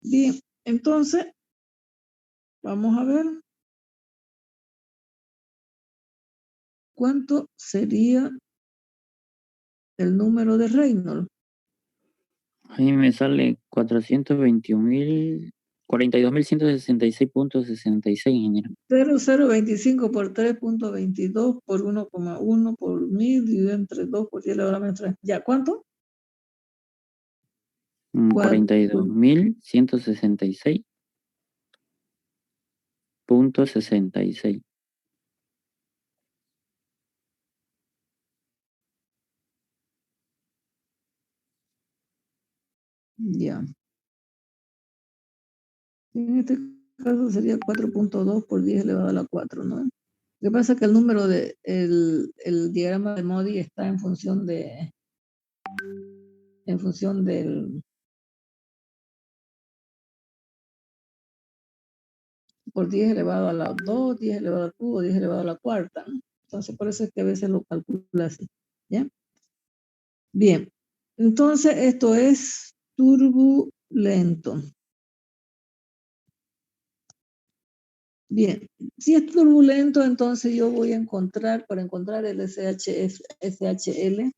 Bien, entonces, vamos a ver cuánto sería el número de Reynolds. Ahí me sale 42.166.66, ingeniero. 0,025 por 3.22 por 1,1 por 1000 dividido entre 2 por 10 elevado a la menos 3. ¿Ya cuánto? 42.166.66. Ya. En este caso sería 4.2 por 10 elevado a la 4, ¿no? Lo que pasa es que el número de el diagrama de Modi está en función del por 10 elevado a la 2, 10 elevado al cubo, 10 elevado a la cuarta, ¿no? Entonces por eso es que a veces lo calcula así, ¿ya? Bien, entonces esto es turbulento. Bien, si es turbulento, entonces yo voy a encontrar, para encontrar el SHL,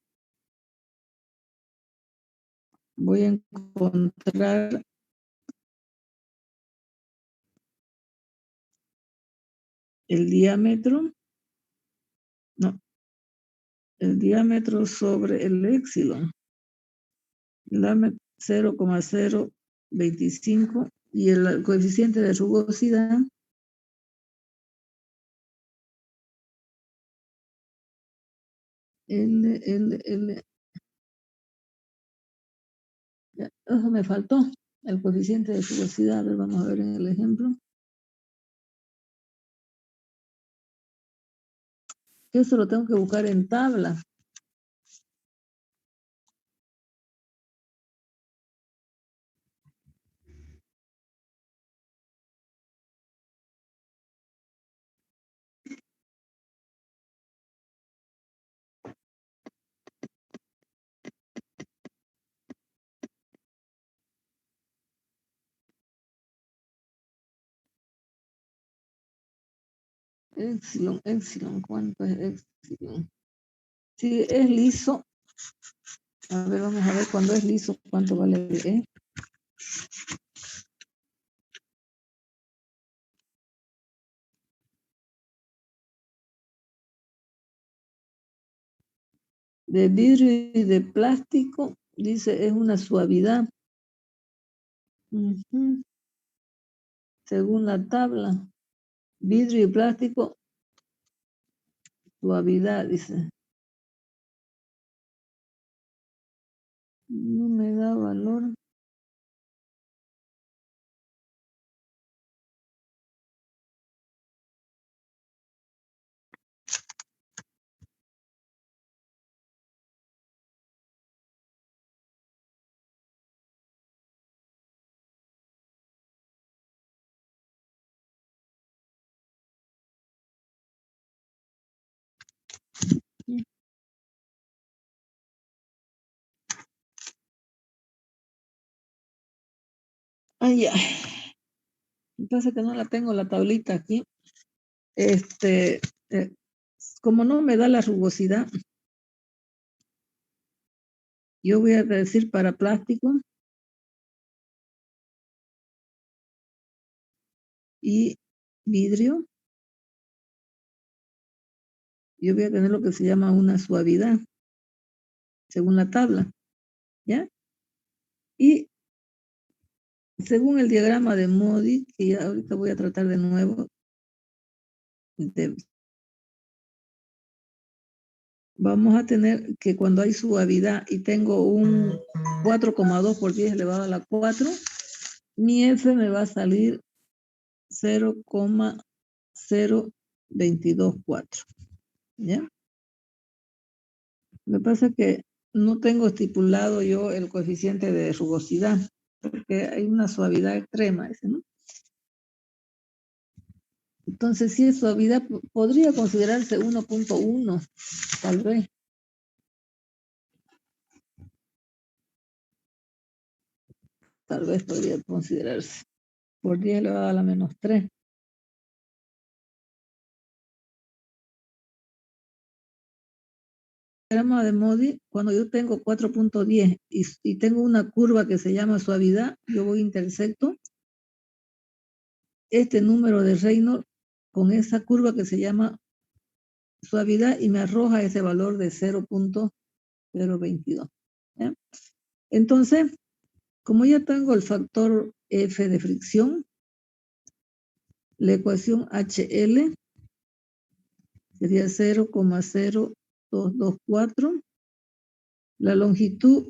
voy a encontrar el diámetro, no, el diámetro sobre el épsilon, 0,025 y el coeficiente de rugosidad eso me faltó, el coeficiente de rugosidad. A ver, vamos a ver en el ejemplo. Eso lo tengo que buscar en tabla. Epsilon, ¿cuánto es epsilon? Si es liso, a ver, vamos a ver cuando es liso, ¿cuánto vale E? De vidrio y de plástico, dice, es una suavidad. Ujú. Según la tabla, vidrio y plástico, suavidad, dice. No me da valor. Ay, ya. Pasa que no la tengo la tablita aquí. Como no me da la rugosidad, yo voy a decir para plástico y vidrio, yo voy a tener lo que se llama una suavidad, según la tabla, ¿ya? Y según el diagrama de Modi, que ya ahorita voy a tratar de nuevo, vamos a tener que cuando hay suavidad y tengo un 4,2 por 10 elevado a la 4, mi F me va a salir 0,0224, ¿ya? Lo que pasa es que no tengo estipulado yo el coeficiente de rugosidad, porque hay una suavidad extrema, ¿no? Entonces, si es suavidad, podría considerarse 1,1, tal vez. Tal vez podría considerarse. Por 10 elevado a la menos 3. Diagrama de Modi, cuando yo tengo 4,10 y tengo una curva que se llama suavidad, yo voy intersecto este número de Reynolds con esa curva que se llama suavidad y me arroja ese valor de 0,022. ¿Ya? Entonces, como ya tengo el factor F de fricción, la ecuación HL sería 0,0224. La longitud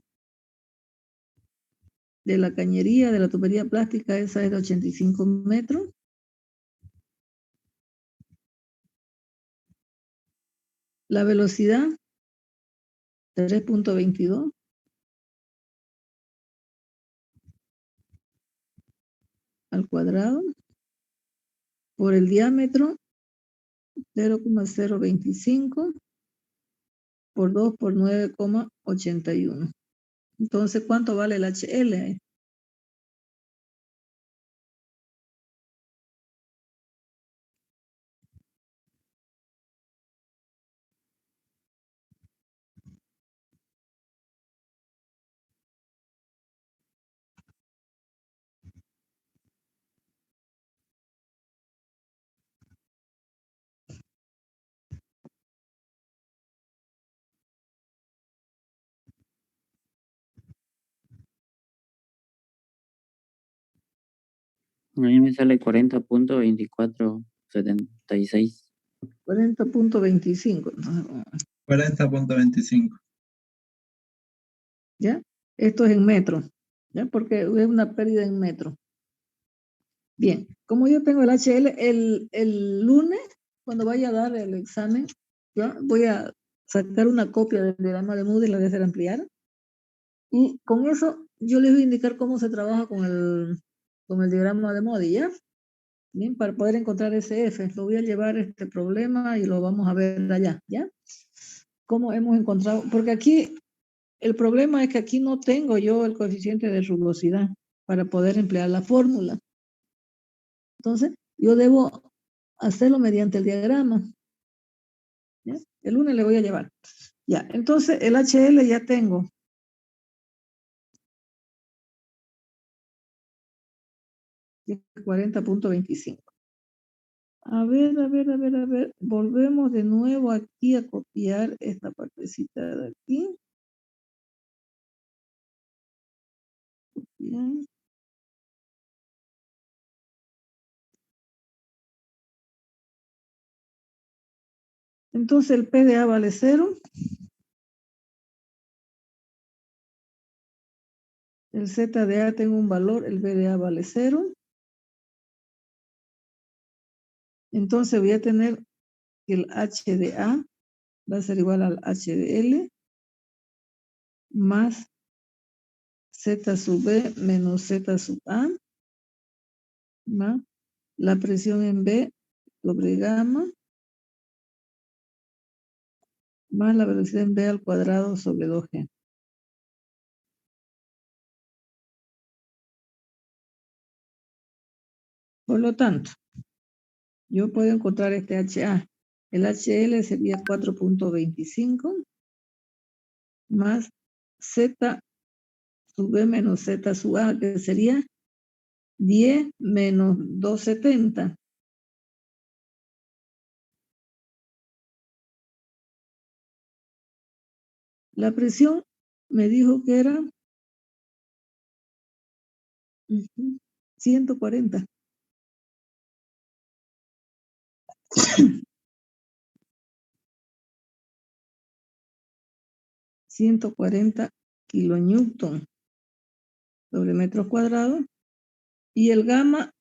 de la cañería, de la tubería plástica, esa es de 85 metros. La velocidad, 3,22. Al cuadrado. Por el diámetro, 0,025. Por 2 por 9,81. Entonces, ¿cuánto vale el HL? A mí me sale 40.2476. 40,25. 40.25. ¿Ya? Esto es en metros, ¿ya? Porque es una pérdida en metros. Bien, como yo tengo el HL, el lunes, cuando vaya a dar el examen, ¿ya? Voy a sacar una copia del diagrama de Moody, la voy a hacer ampliar. Y con eso yo les voy a indicar cómo se trabaja con el diagrama de Modi, ¿ya? Bien, para poder encontrar ese F. Lo voy a llevar este problema y lo vamos a ver allá, ¿ya? ¿Cómo hemos encontrado? Porque aquí, el problema es que aquí no tengo yo el coeficiente de rugosidad para poder emplear la fórmula. Entonces, yo debo hacerlo mediante el diagrama. ¿Ya? El lunes le voy a llevar. Ya, entonces el HL ya tengo. Y 40.25. A ver. Volvemos de nuevo aquí a copiar esta partecita de aquí. Bien. Entonces el PDA vale 0. El ZDA tengo un valor, el BDA vale 0. Entonces voy a tener que el HDA va a ser igual al HDL más Z sub B menos Z sub A más la presión en B sobre gamma más la velocidad en B al cuadrado sobre 2G. Por lo tanto, yo puedo encontrar este HA. El HL sería 4.25 más Z sub B menos Z sub A, que sería 10 menos 270. La presión me dijo que era 140. 140 kilonewton sobre metros cuadrados. Y el gamma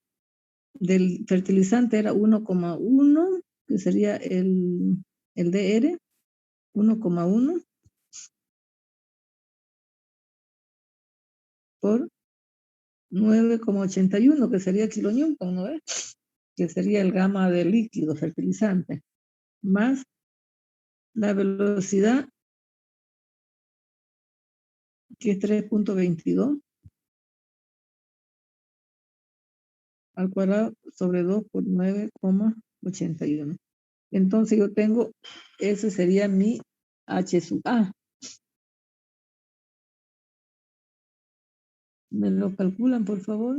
del fertilizante era 1,1, que sería el DR, 1,1 por 9,81, que sería kilonewton, ¿no ves? Que sería el gamma del líquido fertilizante, más la velocidad, que es 3.22 al cuadrado sobre 2 por 9,81. Entonces yo tengo, ese sería mi H sub A. ¿Me lo calculan, por favor?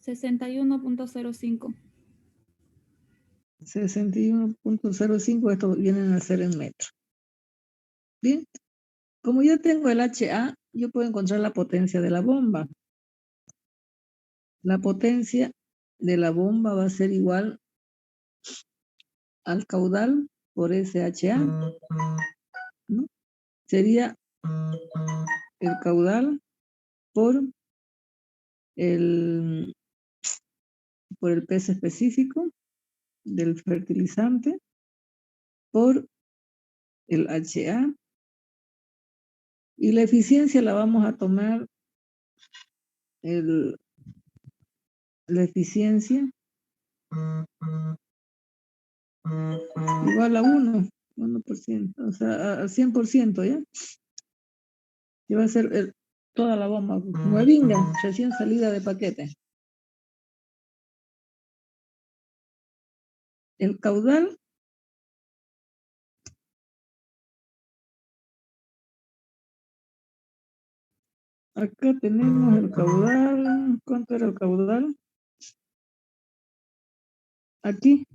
$61.05. 61.05, esto vienen a ser en metros. Bien, como yo tengo el HA, yo puedo encontrar la potencia de la bomba. La potencia de la bomba va a ser igual al caudal por SHA, ¿no? Sería el caudal por el peso específico del fertilizante por el HA, y la eficiencia la vamos a tomar la eficiencia igual a 1%, o sea, a 100%, ¿ya? Que va a ser toda la bomba nuevinga, recién salida de paquete. El caudal acá tenemos el caudal. ¿Cuánto era el caudal? Aquí,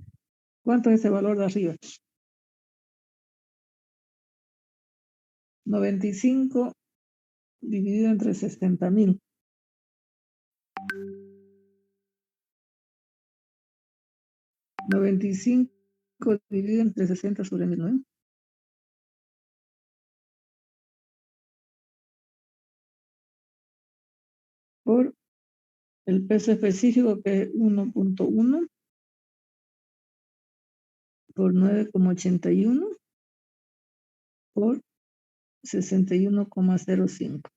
¿cuánto es ese valor de arriba? 95 dividido entre 60.000. 95 dividido entre 60 sobre 1000, ¿no? Por El peso específico que es 1.1 por 9,81 por 61,05.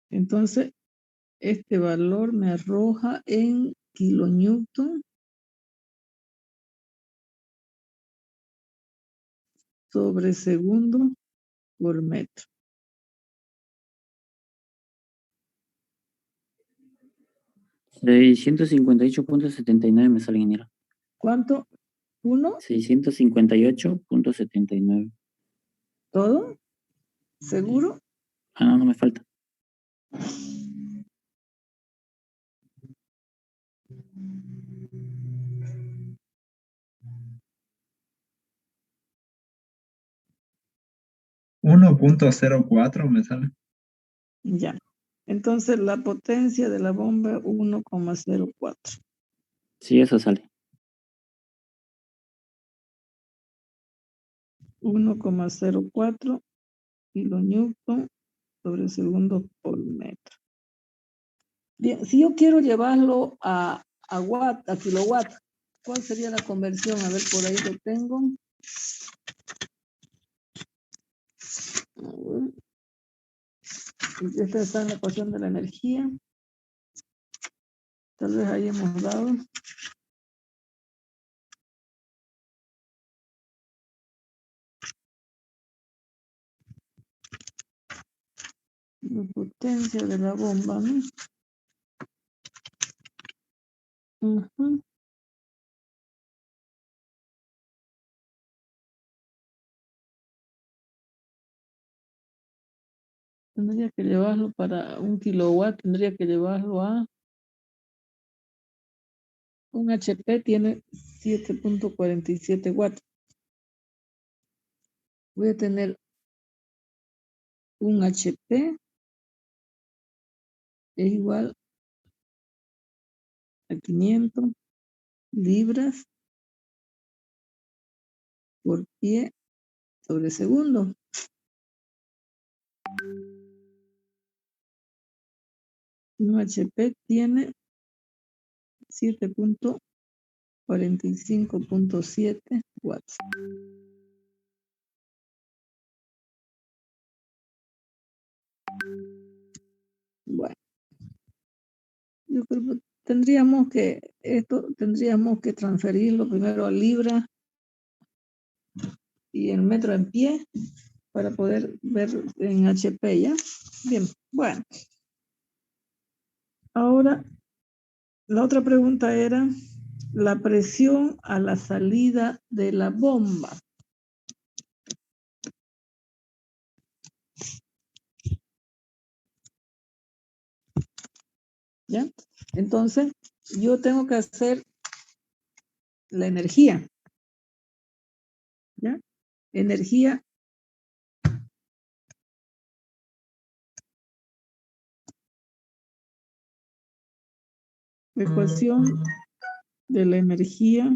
Entonces, este valor me arroja en kilonewton sobre segundo por metro. De 658.79 me sale, ingeniero. ¿Cuánto? ¿1? 658.79. ¿Todo? ¿Seguro? Ah, no, no me falta. $1.04 me sale. Ya. Entonces, la potencia de la bomba 1,04. Sí, eso sale. 1,04 kilonewton sobre segundo por metro. Bien, si yo quiero llevarlo a watt, a kilowatt, ¿cuál sería la conversión? A ver, por ahí lo tengo. A ver. Esta está en la ecuación de la energía. Tal vez ahí hemos dado. La potencia de la bomba, ¿no? Ujú. Tendría que llevarlo para 1 kilowatt, tendría que llevarlo a un HP, tiene 7.47 watts. Voy a tener un HP es igual a 500 libras por pie sobre segundo. Un HP tiene 7.45.7 watts. Bueno, yo creo que tendríamos que transferirlo primero a libra y en metro en pie para poder ver en HP, ¿ya? Bien, bueno. Ahora, la otra pregunta era la presión a la salida de la bomba. ¿Ya? Entonces, yo tengo que hacer la energía. ¿Ya? Energía ecuación de la energía.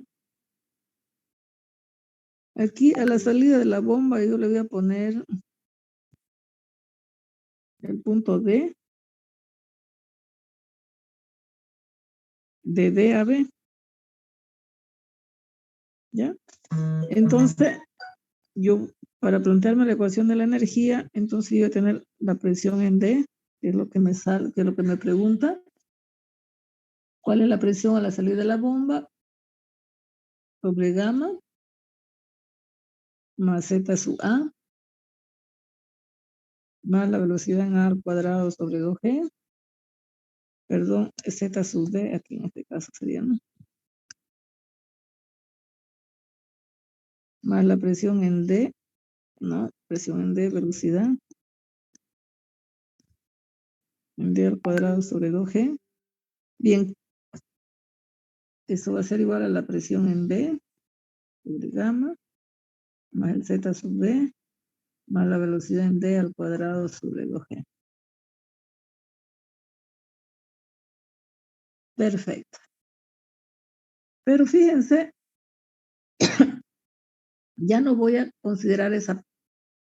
Aquí a la salida de la bomba yo le voy a poner el punto D, de D a B. ¿Ya? Entonces, yo para plantearme la ecuación de la energía, entonces yo voy a tener la presión en D, que es lo que me sale, que es lo que me pregunta. ¿Cuál es la presión a la salida de la bomba? Sobre gamma más Z sub A más la velocidad en A al cuadrado sobre 2G. Perdón, Z sub D, aquí en este caso sería, ¿no? Más la presión en D, ¿no? Presión en D, velocidad. En D al cuadrado sobre 2G. Bien, eso va a ser igual a la presión en D sobre gamma más el Z sub D más la velocidad en D al cuadrado sobre 2G. Perfecto. Pero fíjense ya no voy a considerar esa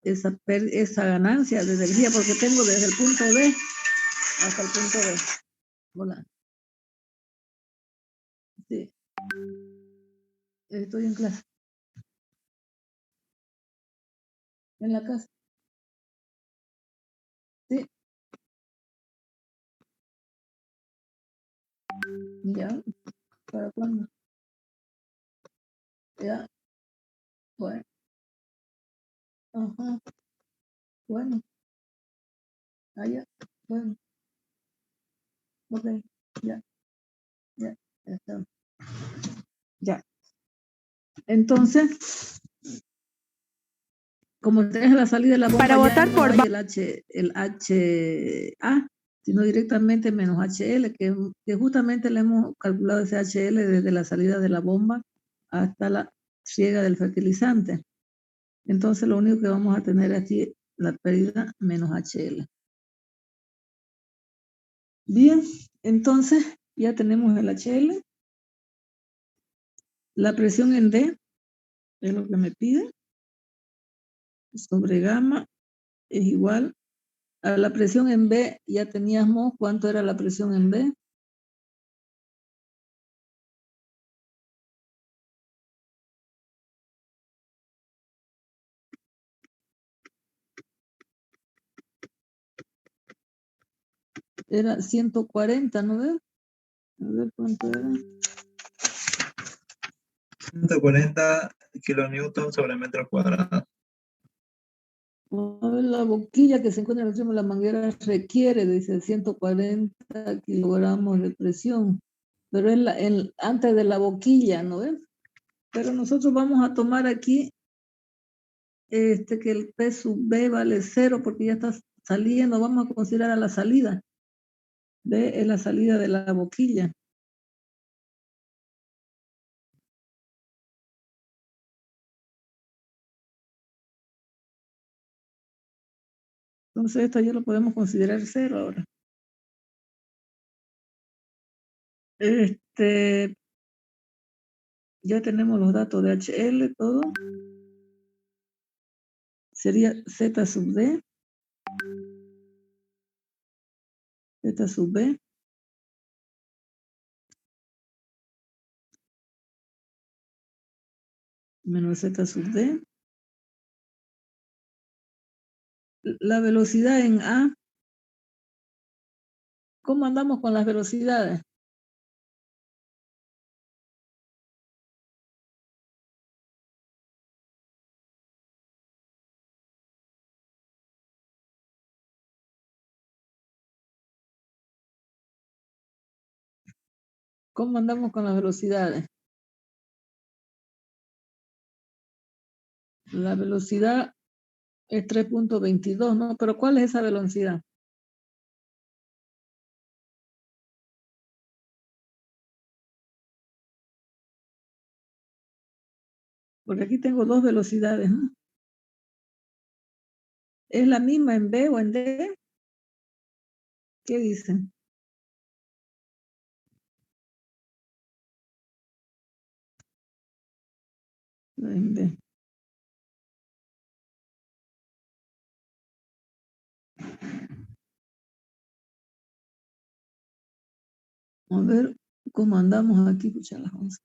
ganancia de energía porque tengo desde el punto B hasta el punto B. Hola. Sí. Estoy en clase. En la casa. Sí. Ya. ¿Para cuándo? Ya. Bueno. Ajá. Bueno. Allá. Bueno. Ok. Ya. Ya. Ya está. Ya. Entonces, como es la salida de la bomba, Para ya votar no por hay el HA, sino directamente menos HL, que justamente le hemos calculado ese HL desde la salida de la bomba hasta la riega del fertilizante. Entonces, lo único que vamos a tener aquí, la pérdida menos HL. Bien, entonces ya tenemos el HL. La presión en D es lo que me pide. Sobre gamma es igual a la presión en B. Ya teníamos cuánto era la presión en B. Era 140, ¿no ves? A ver cuánto era. 140 kilonewton sobre metro cuadrado. A ver, la boquilla que se encuentra en el extremo de la manguera requiere, dice, 140 kilogramos de presión. Pero es antes de la boquilla, ¿no ves? Pero nosotros vamos a tomar aquí que el P sub B vale 0 porque ya está saliendo. Vamos a considerar a la salida. B es la salida de la boquilla. Entonces esto ya lo podemos considerar 0 ahora. Ya tenemos los datos de HL, todo. Sería Z sub D. Z sub B. Menos Z sub D. La velocidad en A. ¿Cómo andamos con las velocidades? ¿Cómo andamos con las velocidades? La velocidad es 3.22, ¿no? Pero ¿cuál es esa velocidad? Porque aquí tengo dos velocidades, ¿no? ¿Es la misma en B o en D? ¿Qué dicen? En B. A ver cómo andamos aquí, pucha, las 11.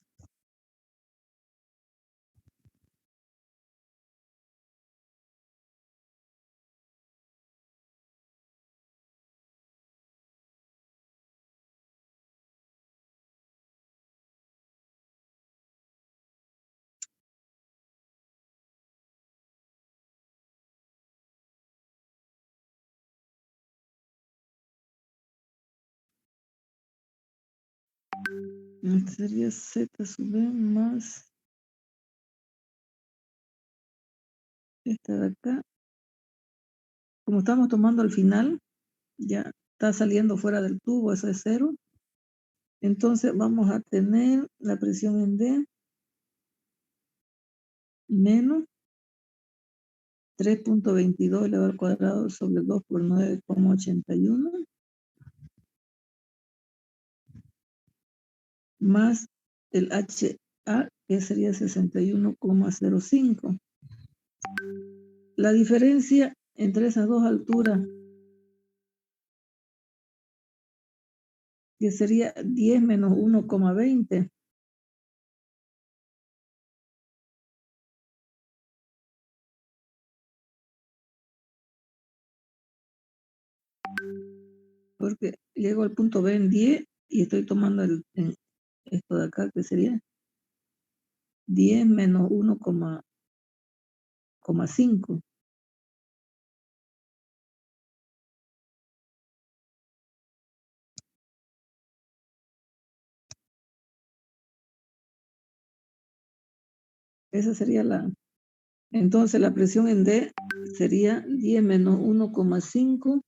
Sería Z sub B más esta de acá. Como estamos tomando al final, ya está saliendo fuera del tubo, eso es 0. Entonces vamos a tener la presión en D menos 3.22 elevado al cuadrado sobre 2 por 9,81 más el HA que sería 61,05. La diferencia entre esas dos alturas, que sería 10 menos 1,20. Porque llego al punto B en 10 y estoy tomando esto de acá, que sería 10 menos 1,5. Esa sería entonces la presión en D sería 10 menos 1,5.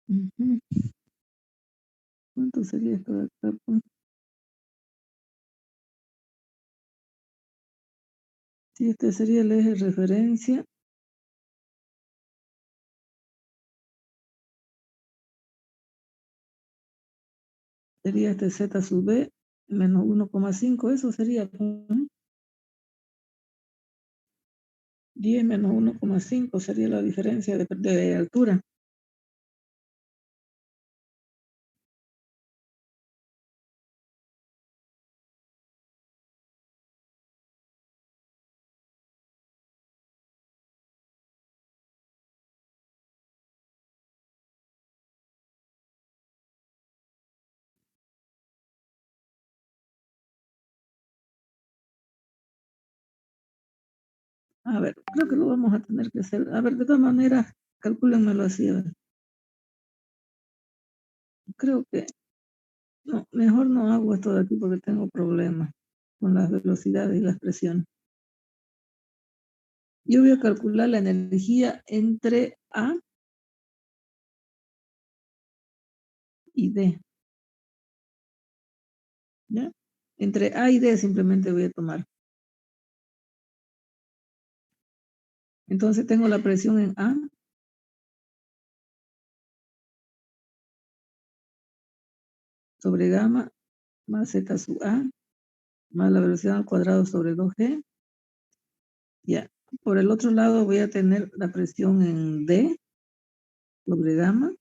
Ujú. ¿Cuánto sería esto de acá, pues? Si este sería el eje de referencia, sería este Z sub B menos 1,5, eso sería, pues, 10 menos 1,5 sería la diferencia de altura. A ver, creo que lo vamos a tener que hacer. A ver, de todas maneras, calcúlenmelo así. A ver. Creo que no, mejor no hago esto de aquí porque tengo problemas con las velocidades y las presiones. Yo voy a calcular la energía entre A y D. ¿Ya? Entre A y D simplemente voy a tomar. Entonces tengo la presión en A sobre gamma más Z sub A más la velocidad al cuadrado sobre 2G. Ya. Por el otro lado voy a tener la presión en D sobre gamma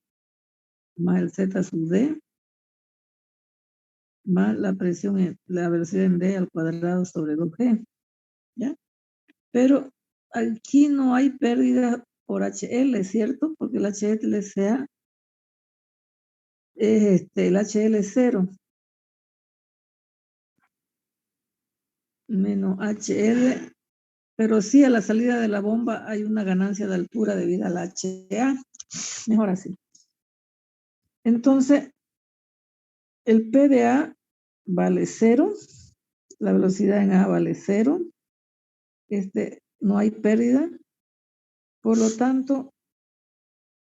más el Z sub D más la presión en la velocidad en D al cuadrado sobre 2G. ¿Ya? Pero aquí no hay pérdida por HL, ¿cierto? Porque el HLCA es el HL0 menos HL, pero sí a la salida de la bomba hay una ganancia de altura debido al HA. Mejor así. Entonces, el P de A vale 0, la velocidad en A vale 0, no hay pérdida, por lo tanto,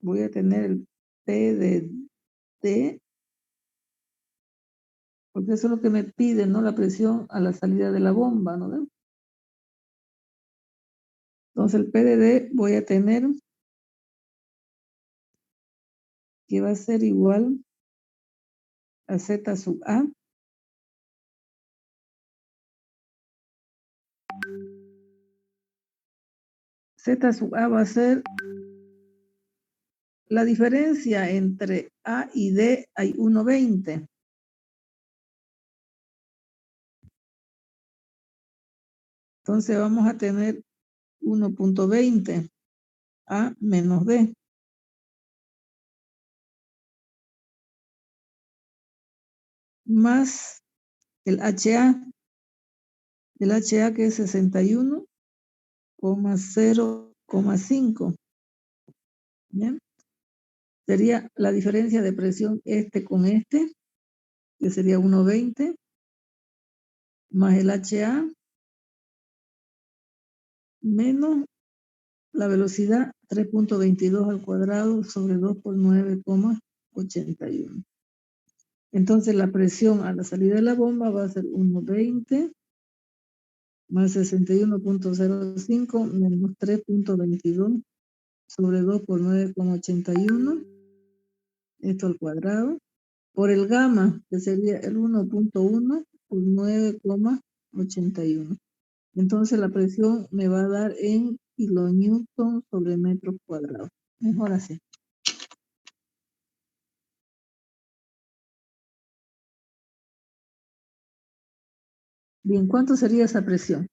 voy a tener el P de D, porque eso es lo que me pide, ¿no? La presión a la salida de la bomba, ¿no? Entonces el P de D voy a tener que va a ser igual a Z sub A Z sub A va a ser la diferencia entre A y D, hay 1,20. Entonces vamos a tener 1,20 A menos D. Más el HA. El HA que es 61,0,5. ¿Bien? Sería la diferencia de presión con que sería 1,20, más el HA, menos la velocidad 3.22 al cuadrado sobre 2 por 9,81. Entonces la presión a la salida de la bomba va a ser 1,20 más 61.05 menos 3.22 sobre 2 por 9,81. Esto al cuadrado. Por el gamma, que sería el 1.1 por 9,81. Entonces la presión me va a dar en kilonewton sobre metros cuadrados. Mejor así. Bien, ¿cuánto sería esa presión?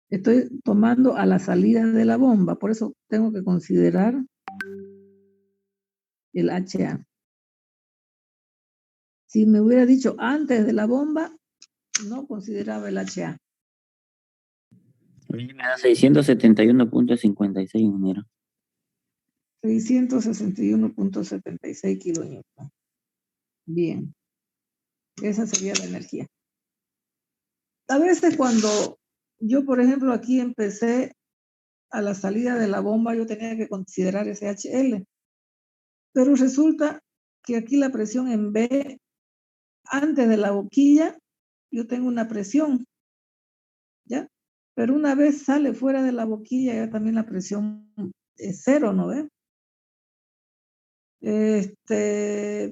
Estoy tomando a la salida de la bomba, por eso tengo que considerar el HA. Si me hubiera dicho antes de la bomba, no consideraba el HA. A mí me da 671.56, ingeniero. 661.76 kilonewton. Bien. Esa sería la energía. A veces cuando yo, por ejemplo, aquí empecé a la salida de la bomba, yo tenía que considerar ese HL. Pero resulta que aquí la presión en B, antes de la boquilla, yo tengo una presión, ¿ya? Pero una vez sale fuera de la boquilla, ya también la presión es cero, ¿no ve?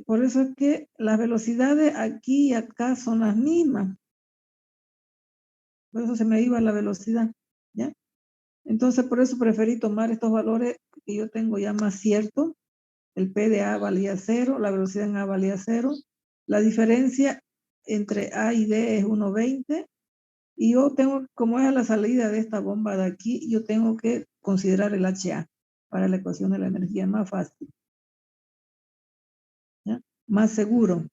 Por eso es que las velocidades aquí y acá son las mismas. Por eso se me iba la velocidad, ¿ya? Entonces, por eso preferí tomar estos valores que yo tengo ya más ciertos. El P de A valía 0, la velocidad en A valía 0. La diferencia entre A y D es 1,20. Y yo tengo, como es a la salida de esta bomba de aquí, yo tengo que considerar el HA para la ecuación de la energía, más fácil. ¿Ya? Más seguro.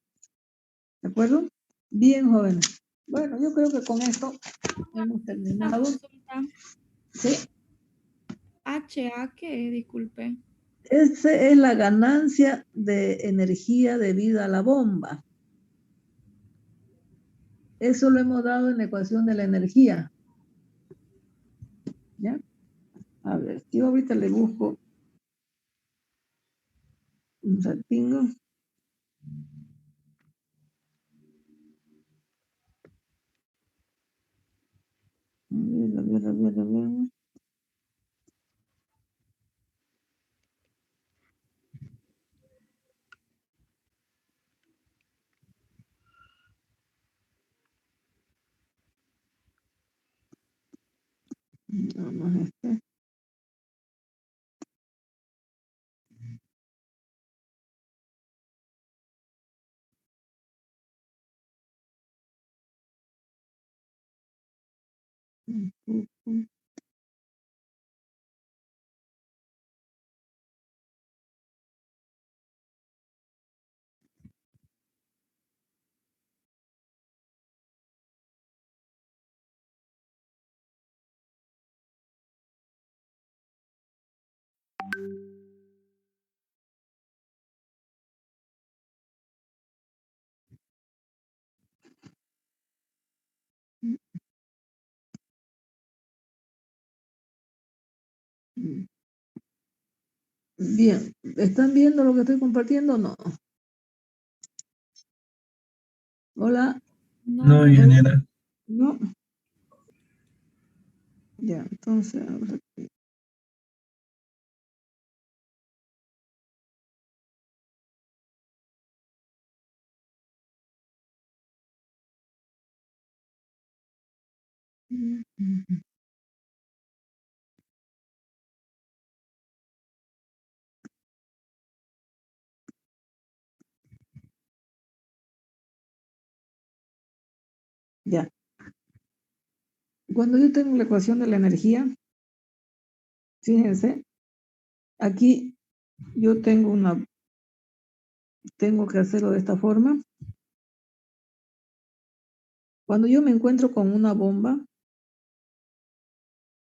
¿De acuerdo? Bien, jóvenes. Bueno, yo creo que con esto hemos Una terminado. consulta. Sí. HA, ¿qué? Disculpe. Esa es la ganancia de energía debido a la bomba. Eso lo hemos dado en la ecuación de la energía. ¿Ya? A ver, yo ahorita le busco un ratingo. A ver. Vamos a este. Bien, ¿están viendo lo que estoy compartiendo o no? Hola. No, ingeniera. No. Ya, entonces ahora sí. Ya. Cuando yo tengo la ecuación de la energía, fíjense, aquí yo tengo que hacerlo de esta forma. Cuando yo me encuentro con una bomba,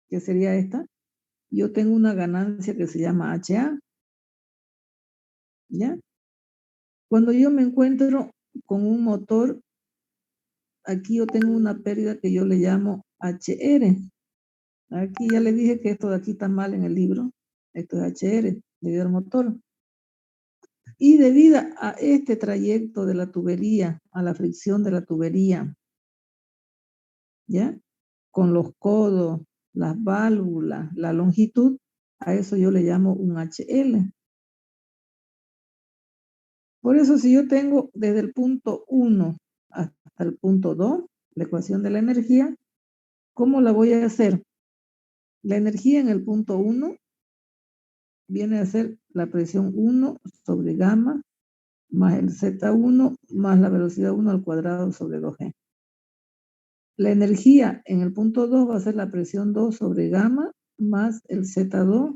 que sería esta, yo tengo una ganancia que se llama HA, ¿ya? Cuando yo me encuentro con un motor aquí yo tengo una pérdida que yo le llamo HR. Aquí ya le dije que esto de aquí está mal en el libro. Esto es HR, debido al motor. Y debido a este trayecto de la tubería, a la fricción de la tubería, ¿ya? Con los codos, las válvulas, la longitud, a eso yo le llamo un HL. Por eso si yo tengo desde el punto 1 hasta el punto 2, la ecuación de la energía, ¿cómo la voy a hacer? La energía en el punto 1 viene a ser la presión 1 sobre gamma más el Z1 más la velocidad 1 al cuadrado sobre 2G. La energía en el punto 2 va a ser la presión 2 sobre gamma más el Z2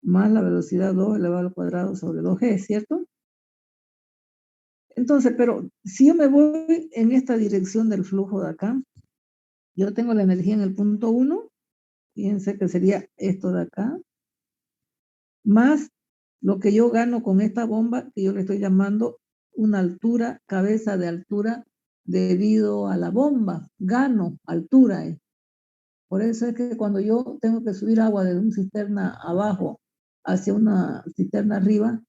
más la velocidad 2 elevado al cuadrado sobre 2G, ¿cierto? Entonces, pero si yo me voy en esta dirección del flujo de acá, yo tengo la energía en el punto 1, fíjense que sería esto de acá, más lo que yo gano con esta bomba, que yo le estoy llamando una altura, cabeza de altura, debido a la bomba, gano altura. Por eso es que cuando yo tengo que subir agua de una cisterna abajo hacia una cisterna arriba,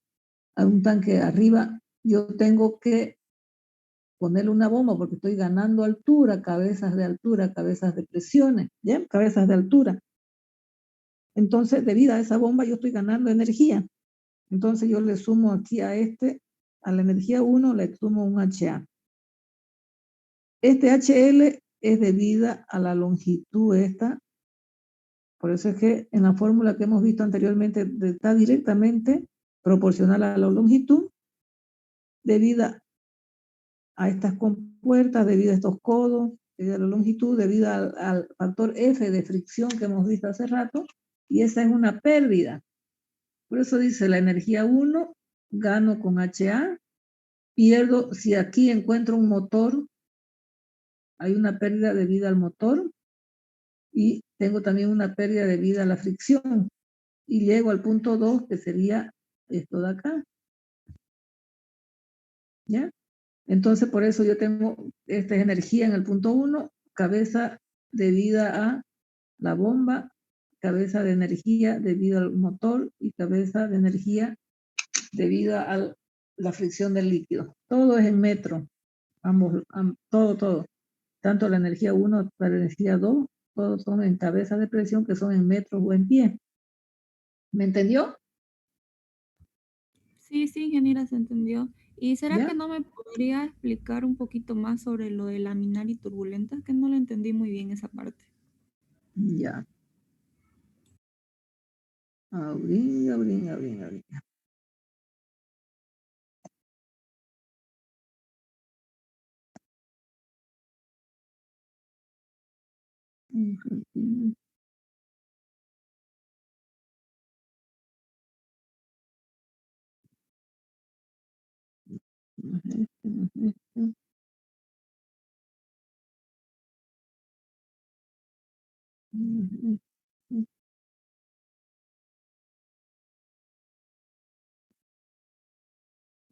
a un tanque arriba, yo tengo que ponerle una bomba porque estoy ganando altura, cabezas de presiones, ¿ya? Cabezas de altura. Entonces, debido a esa bomba, yo estoy ganando energía. Entonces, yo le sumo aquí a la energía 1, le sumo un HA. Este HL es debida a la longitud esta. Por eso es que en la fórmula que hemos visto anteriormente está directamente proporcional a la longitud debido a estas compuertas, debido a estos codos, debido a la longitud, debido al factor F de fricción que hemos visto hace rato, y esa es una pérdida. Por eso dice la energía 1, gano con HA, pierdo, si aquí encuentro un motor, hay una pérdida debido al motor, y tengo también una pérdida debido a la fricción. Y llego al punto 2, que sería esto de acá. ¿Ya? Entonces, por eso yo tengo esta energía en el punto 1, cabeza debida a la bomba, cabeza de energía debido al motor y cabeza de energía debido a la fricción del líquido. Todo es en metro, todo. Tanto la energía 1 como la energía 2, todos son en cabeza de presión que son en metros o en pie. ¿Me entendió? Sí, ingeniera, se entendió. ¿Y será ¿Ya? que no me podría explicar un poquito más sobre lo de laminar y turbulenta? Es que no lo entendí muy bien esa parte. Ya. Abrí.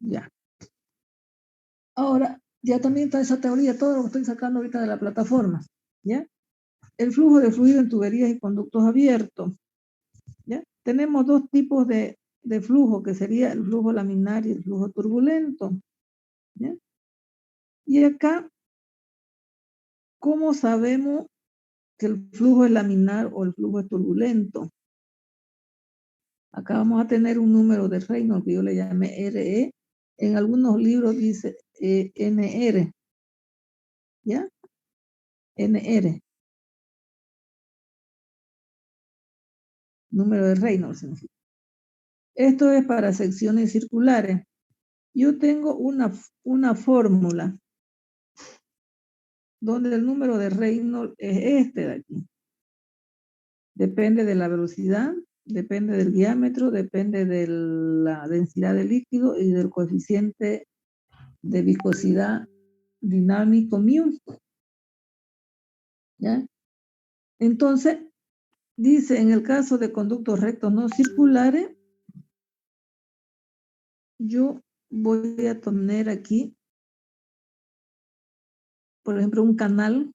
Ya. Ahora, ya también está esa teoría, todo lo que estoy sacando ahorita de la plataforma, ¿ya? El flujo de fluido en tuberías y conductos abiertos, ¿ya? Tenemos dos tipos de flujo, que sería el flujo laminar y el flujo turbulento, ¿ya? Y acá, ¿cómo sabemos que el flujo es laminar o el flujo es turbulento? Acá vamos a tener un número de Reynolds que yo le llamé RE. En algunos libros dice NR, ¿ya? NR. Número de Reynolds. Esto es para secciones circulares. Yo tengo una fórmula donde el número de Reynolds es este de aquí. Depende de la velocidad, depende del diámetro, depende de la densidad del líquido y del coeficiente de viscosidad dinámico μ. ¿Ya? Entonces, dice, en el caso de conductos rectos no circulares, yo voy a poner aquí, por ejemplo, un canal,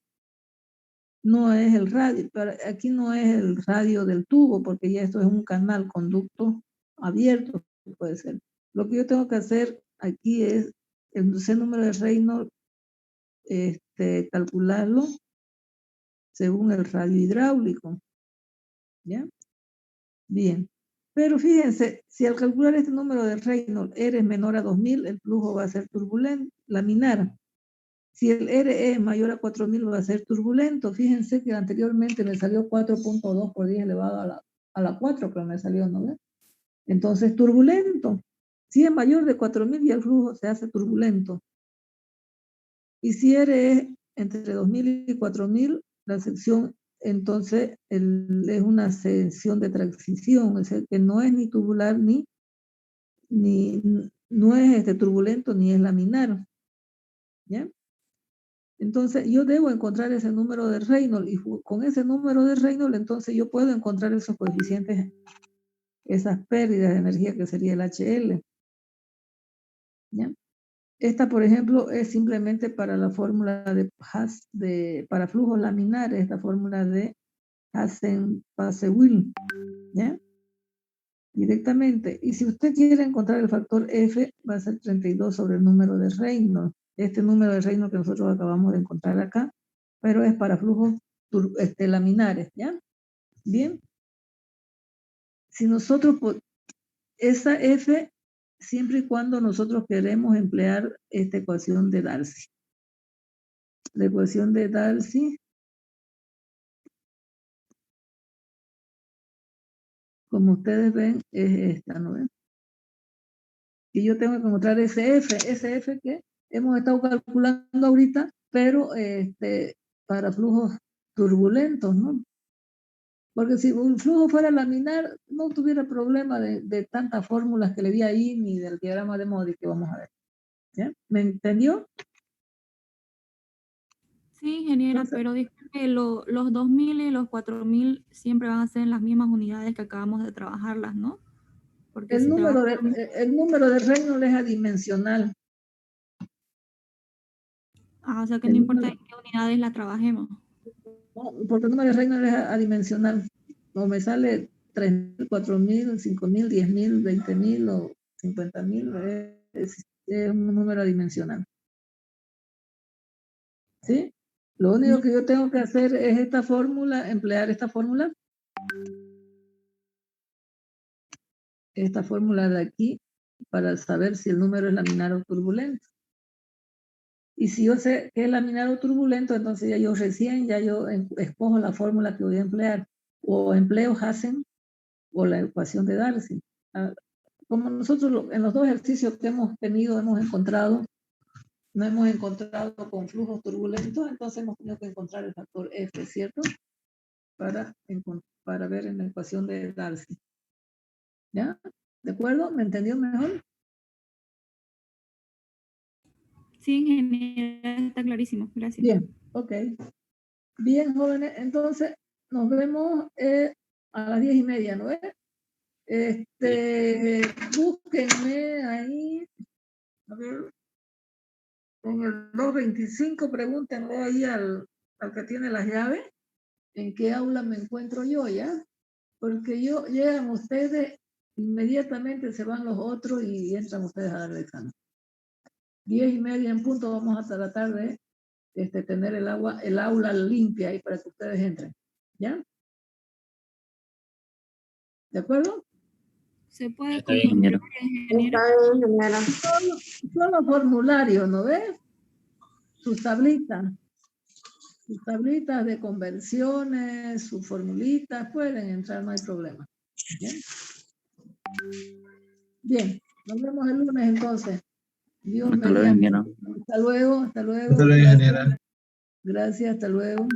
no es el radio, aquí no es el radio del tubo, porque ya esto es un canal, conducto abierto, puede ser. Lo que yo tengo que hacer aquí es, ese número de Reynolds, calcularlo según el radio hidráulico, ¿ya? Bien, pero fíjense, si al calcular este número de Reynolds, R es menor a 2000, el flujo va a ser turbulento, laminar. Si el R es mayor a 4000 va a ser turbulento. Fíjense que anteriormente me salió 4.2 por 10 elevado a la 4, pero me salió, ¿no ve? Entonces, turbulento. Si es mayor de 4000 ya el flujo se hace turbulento. Y si R es entre 2000 y 4000, la sección, entonces, es una sección de transición, es decir, que no es ni tubular, no es turbulento, ni es laminar. ¿Ya? Entonces, yo debo encontrar ese número de Reynolds, y con ese número de Reynolds, entonces yo puedo encontrar esos coeficientes, esas pérdidas de energía que sería el HL. ¿Ya? Esta, por ejemplo, es simplemente para la fórmula para flujos laminares, esta fórmula de Hassen-Passewil, ¿ya? Directamente. Y si usted quiere encontrar el factor F, va a ser 32 sobre el número de Reynolds. Este número de Reynolds que nosotros acabamos de encontrar acá, pero es para flujos laminares, ¿ya? Bien. Si nosotros, esa F, siempre y cuando nosotros queremos emplear esta ecuación de Darcy. La ecuación de Darcy, como ustedes ven, es esta, ¿no ven? Y yo tengo que encontrar ese F que hemos estado calculando ahorita, pero para flujos turbulentos, ¿no? Porque si un flujo fuera laminar, no tuviera problema de tantas fórmulas que le di ahí, ni del diagrama de Modi que vamos a ver. ¿Ya? ¿Me entendió? Sí, ingeniera, Entonces, pero disculpe, los 2000 y los 4000 siempre van a ser en las mismas unidades que acabamos de trabajarlas, ¿no? Porque el si número trabajamos... de Reynolds es adimensional. o sea que no El importa número, en qué unidades la trabajemos. no, porque el número de Reynolds es adimensional. O me sale 3000, 4000, 5000, 10000, 20000 o 50000, es un número adimensional. ¿Sí? Lo único que yo tengo que hacer es esta fórmula, emplear esta fórmula de aquí, para saber si el número es laminar o turbulento. Y si yo sé que es laminar o turbulento, entonces ya yo escojo la fórmula que voy a emplear. O empleo Hassen o la ecuación de Darcy. Como nosotros en los dos ejercicios que hemos tenido, no hemos encontrado con flujos turbulentos, entonces hemos tenido que encontrar el factor F, ¿cierto? Para ver en la ecuación de Darcy. ¿Ya? ¿De acuerdo? ¿Me entendió mejor? Sí, ingeniera, está clarísimo. Gracias. Bien, ok. Bien, jóvenes, entonces nos vemos a las 10:30, ¿no es? Búsquenme ahí, a ver, con el 225, pregúntenle ahí al que tiene las llaves, en qué aula me encuentro yo, ¿ya? Porque llegan ustedes, inmediatamente se van los otros y entran ustedes a dar el examen. 10:30 en punto, vamos a tratar de tener el aula limpia ahí para que ustedes entren, ¿ya? ¿De acuerdo? ¿Se puede Está bien, comprometer, ingeniero. ingeniera? Son los formularios, ¿no ves? Sus tablitas de conversiones, sus formulitas, pueden entrar, no hay problema. Bien, bien, nos vemos el lunes entonces. Dios Hasta luego, mediante. ingeniero. Hasta luego, hasta luego. Hasta luego, ingeniera. Gracias, hasta luego.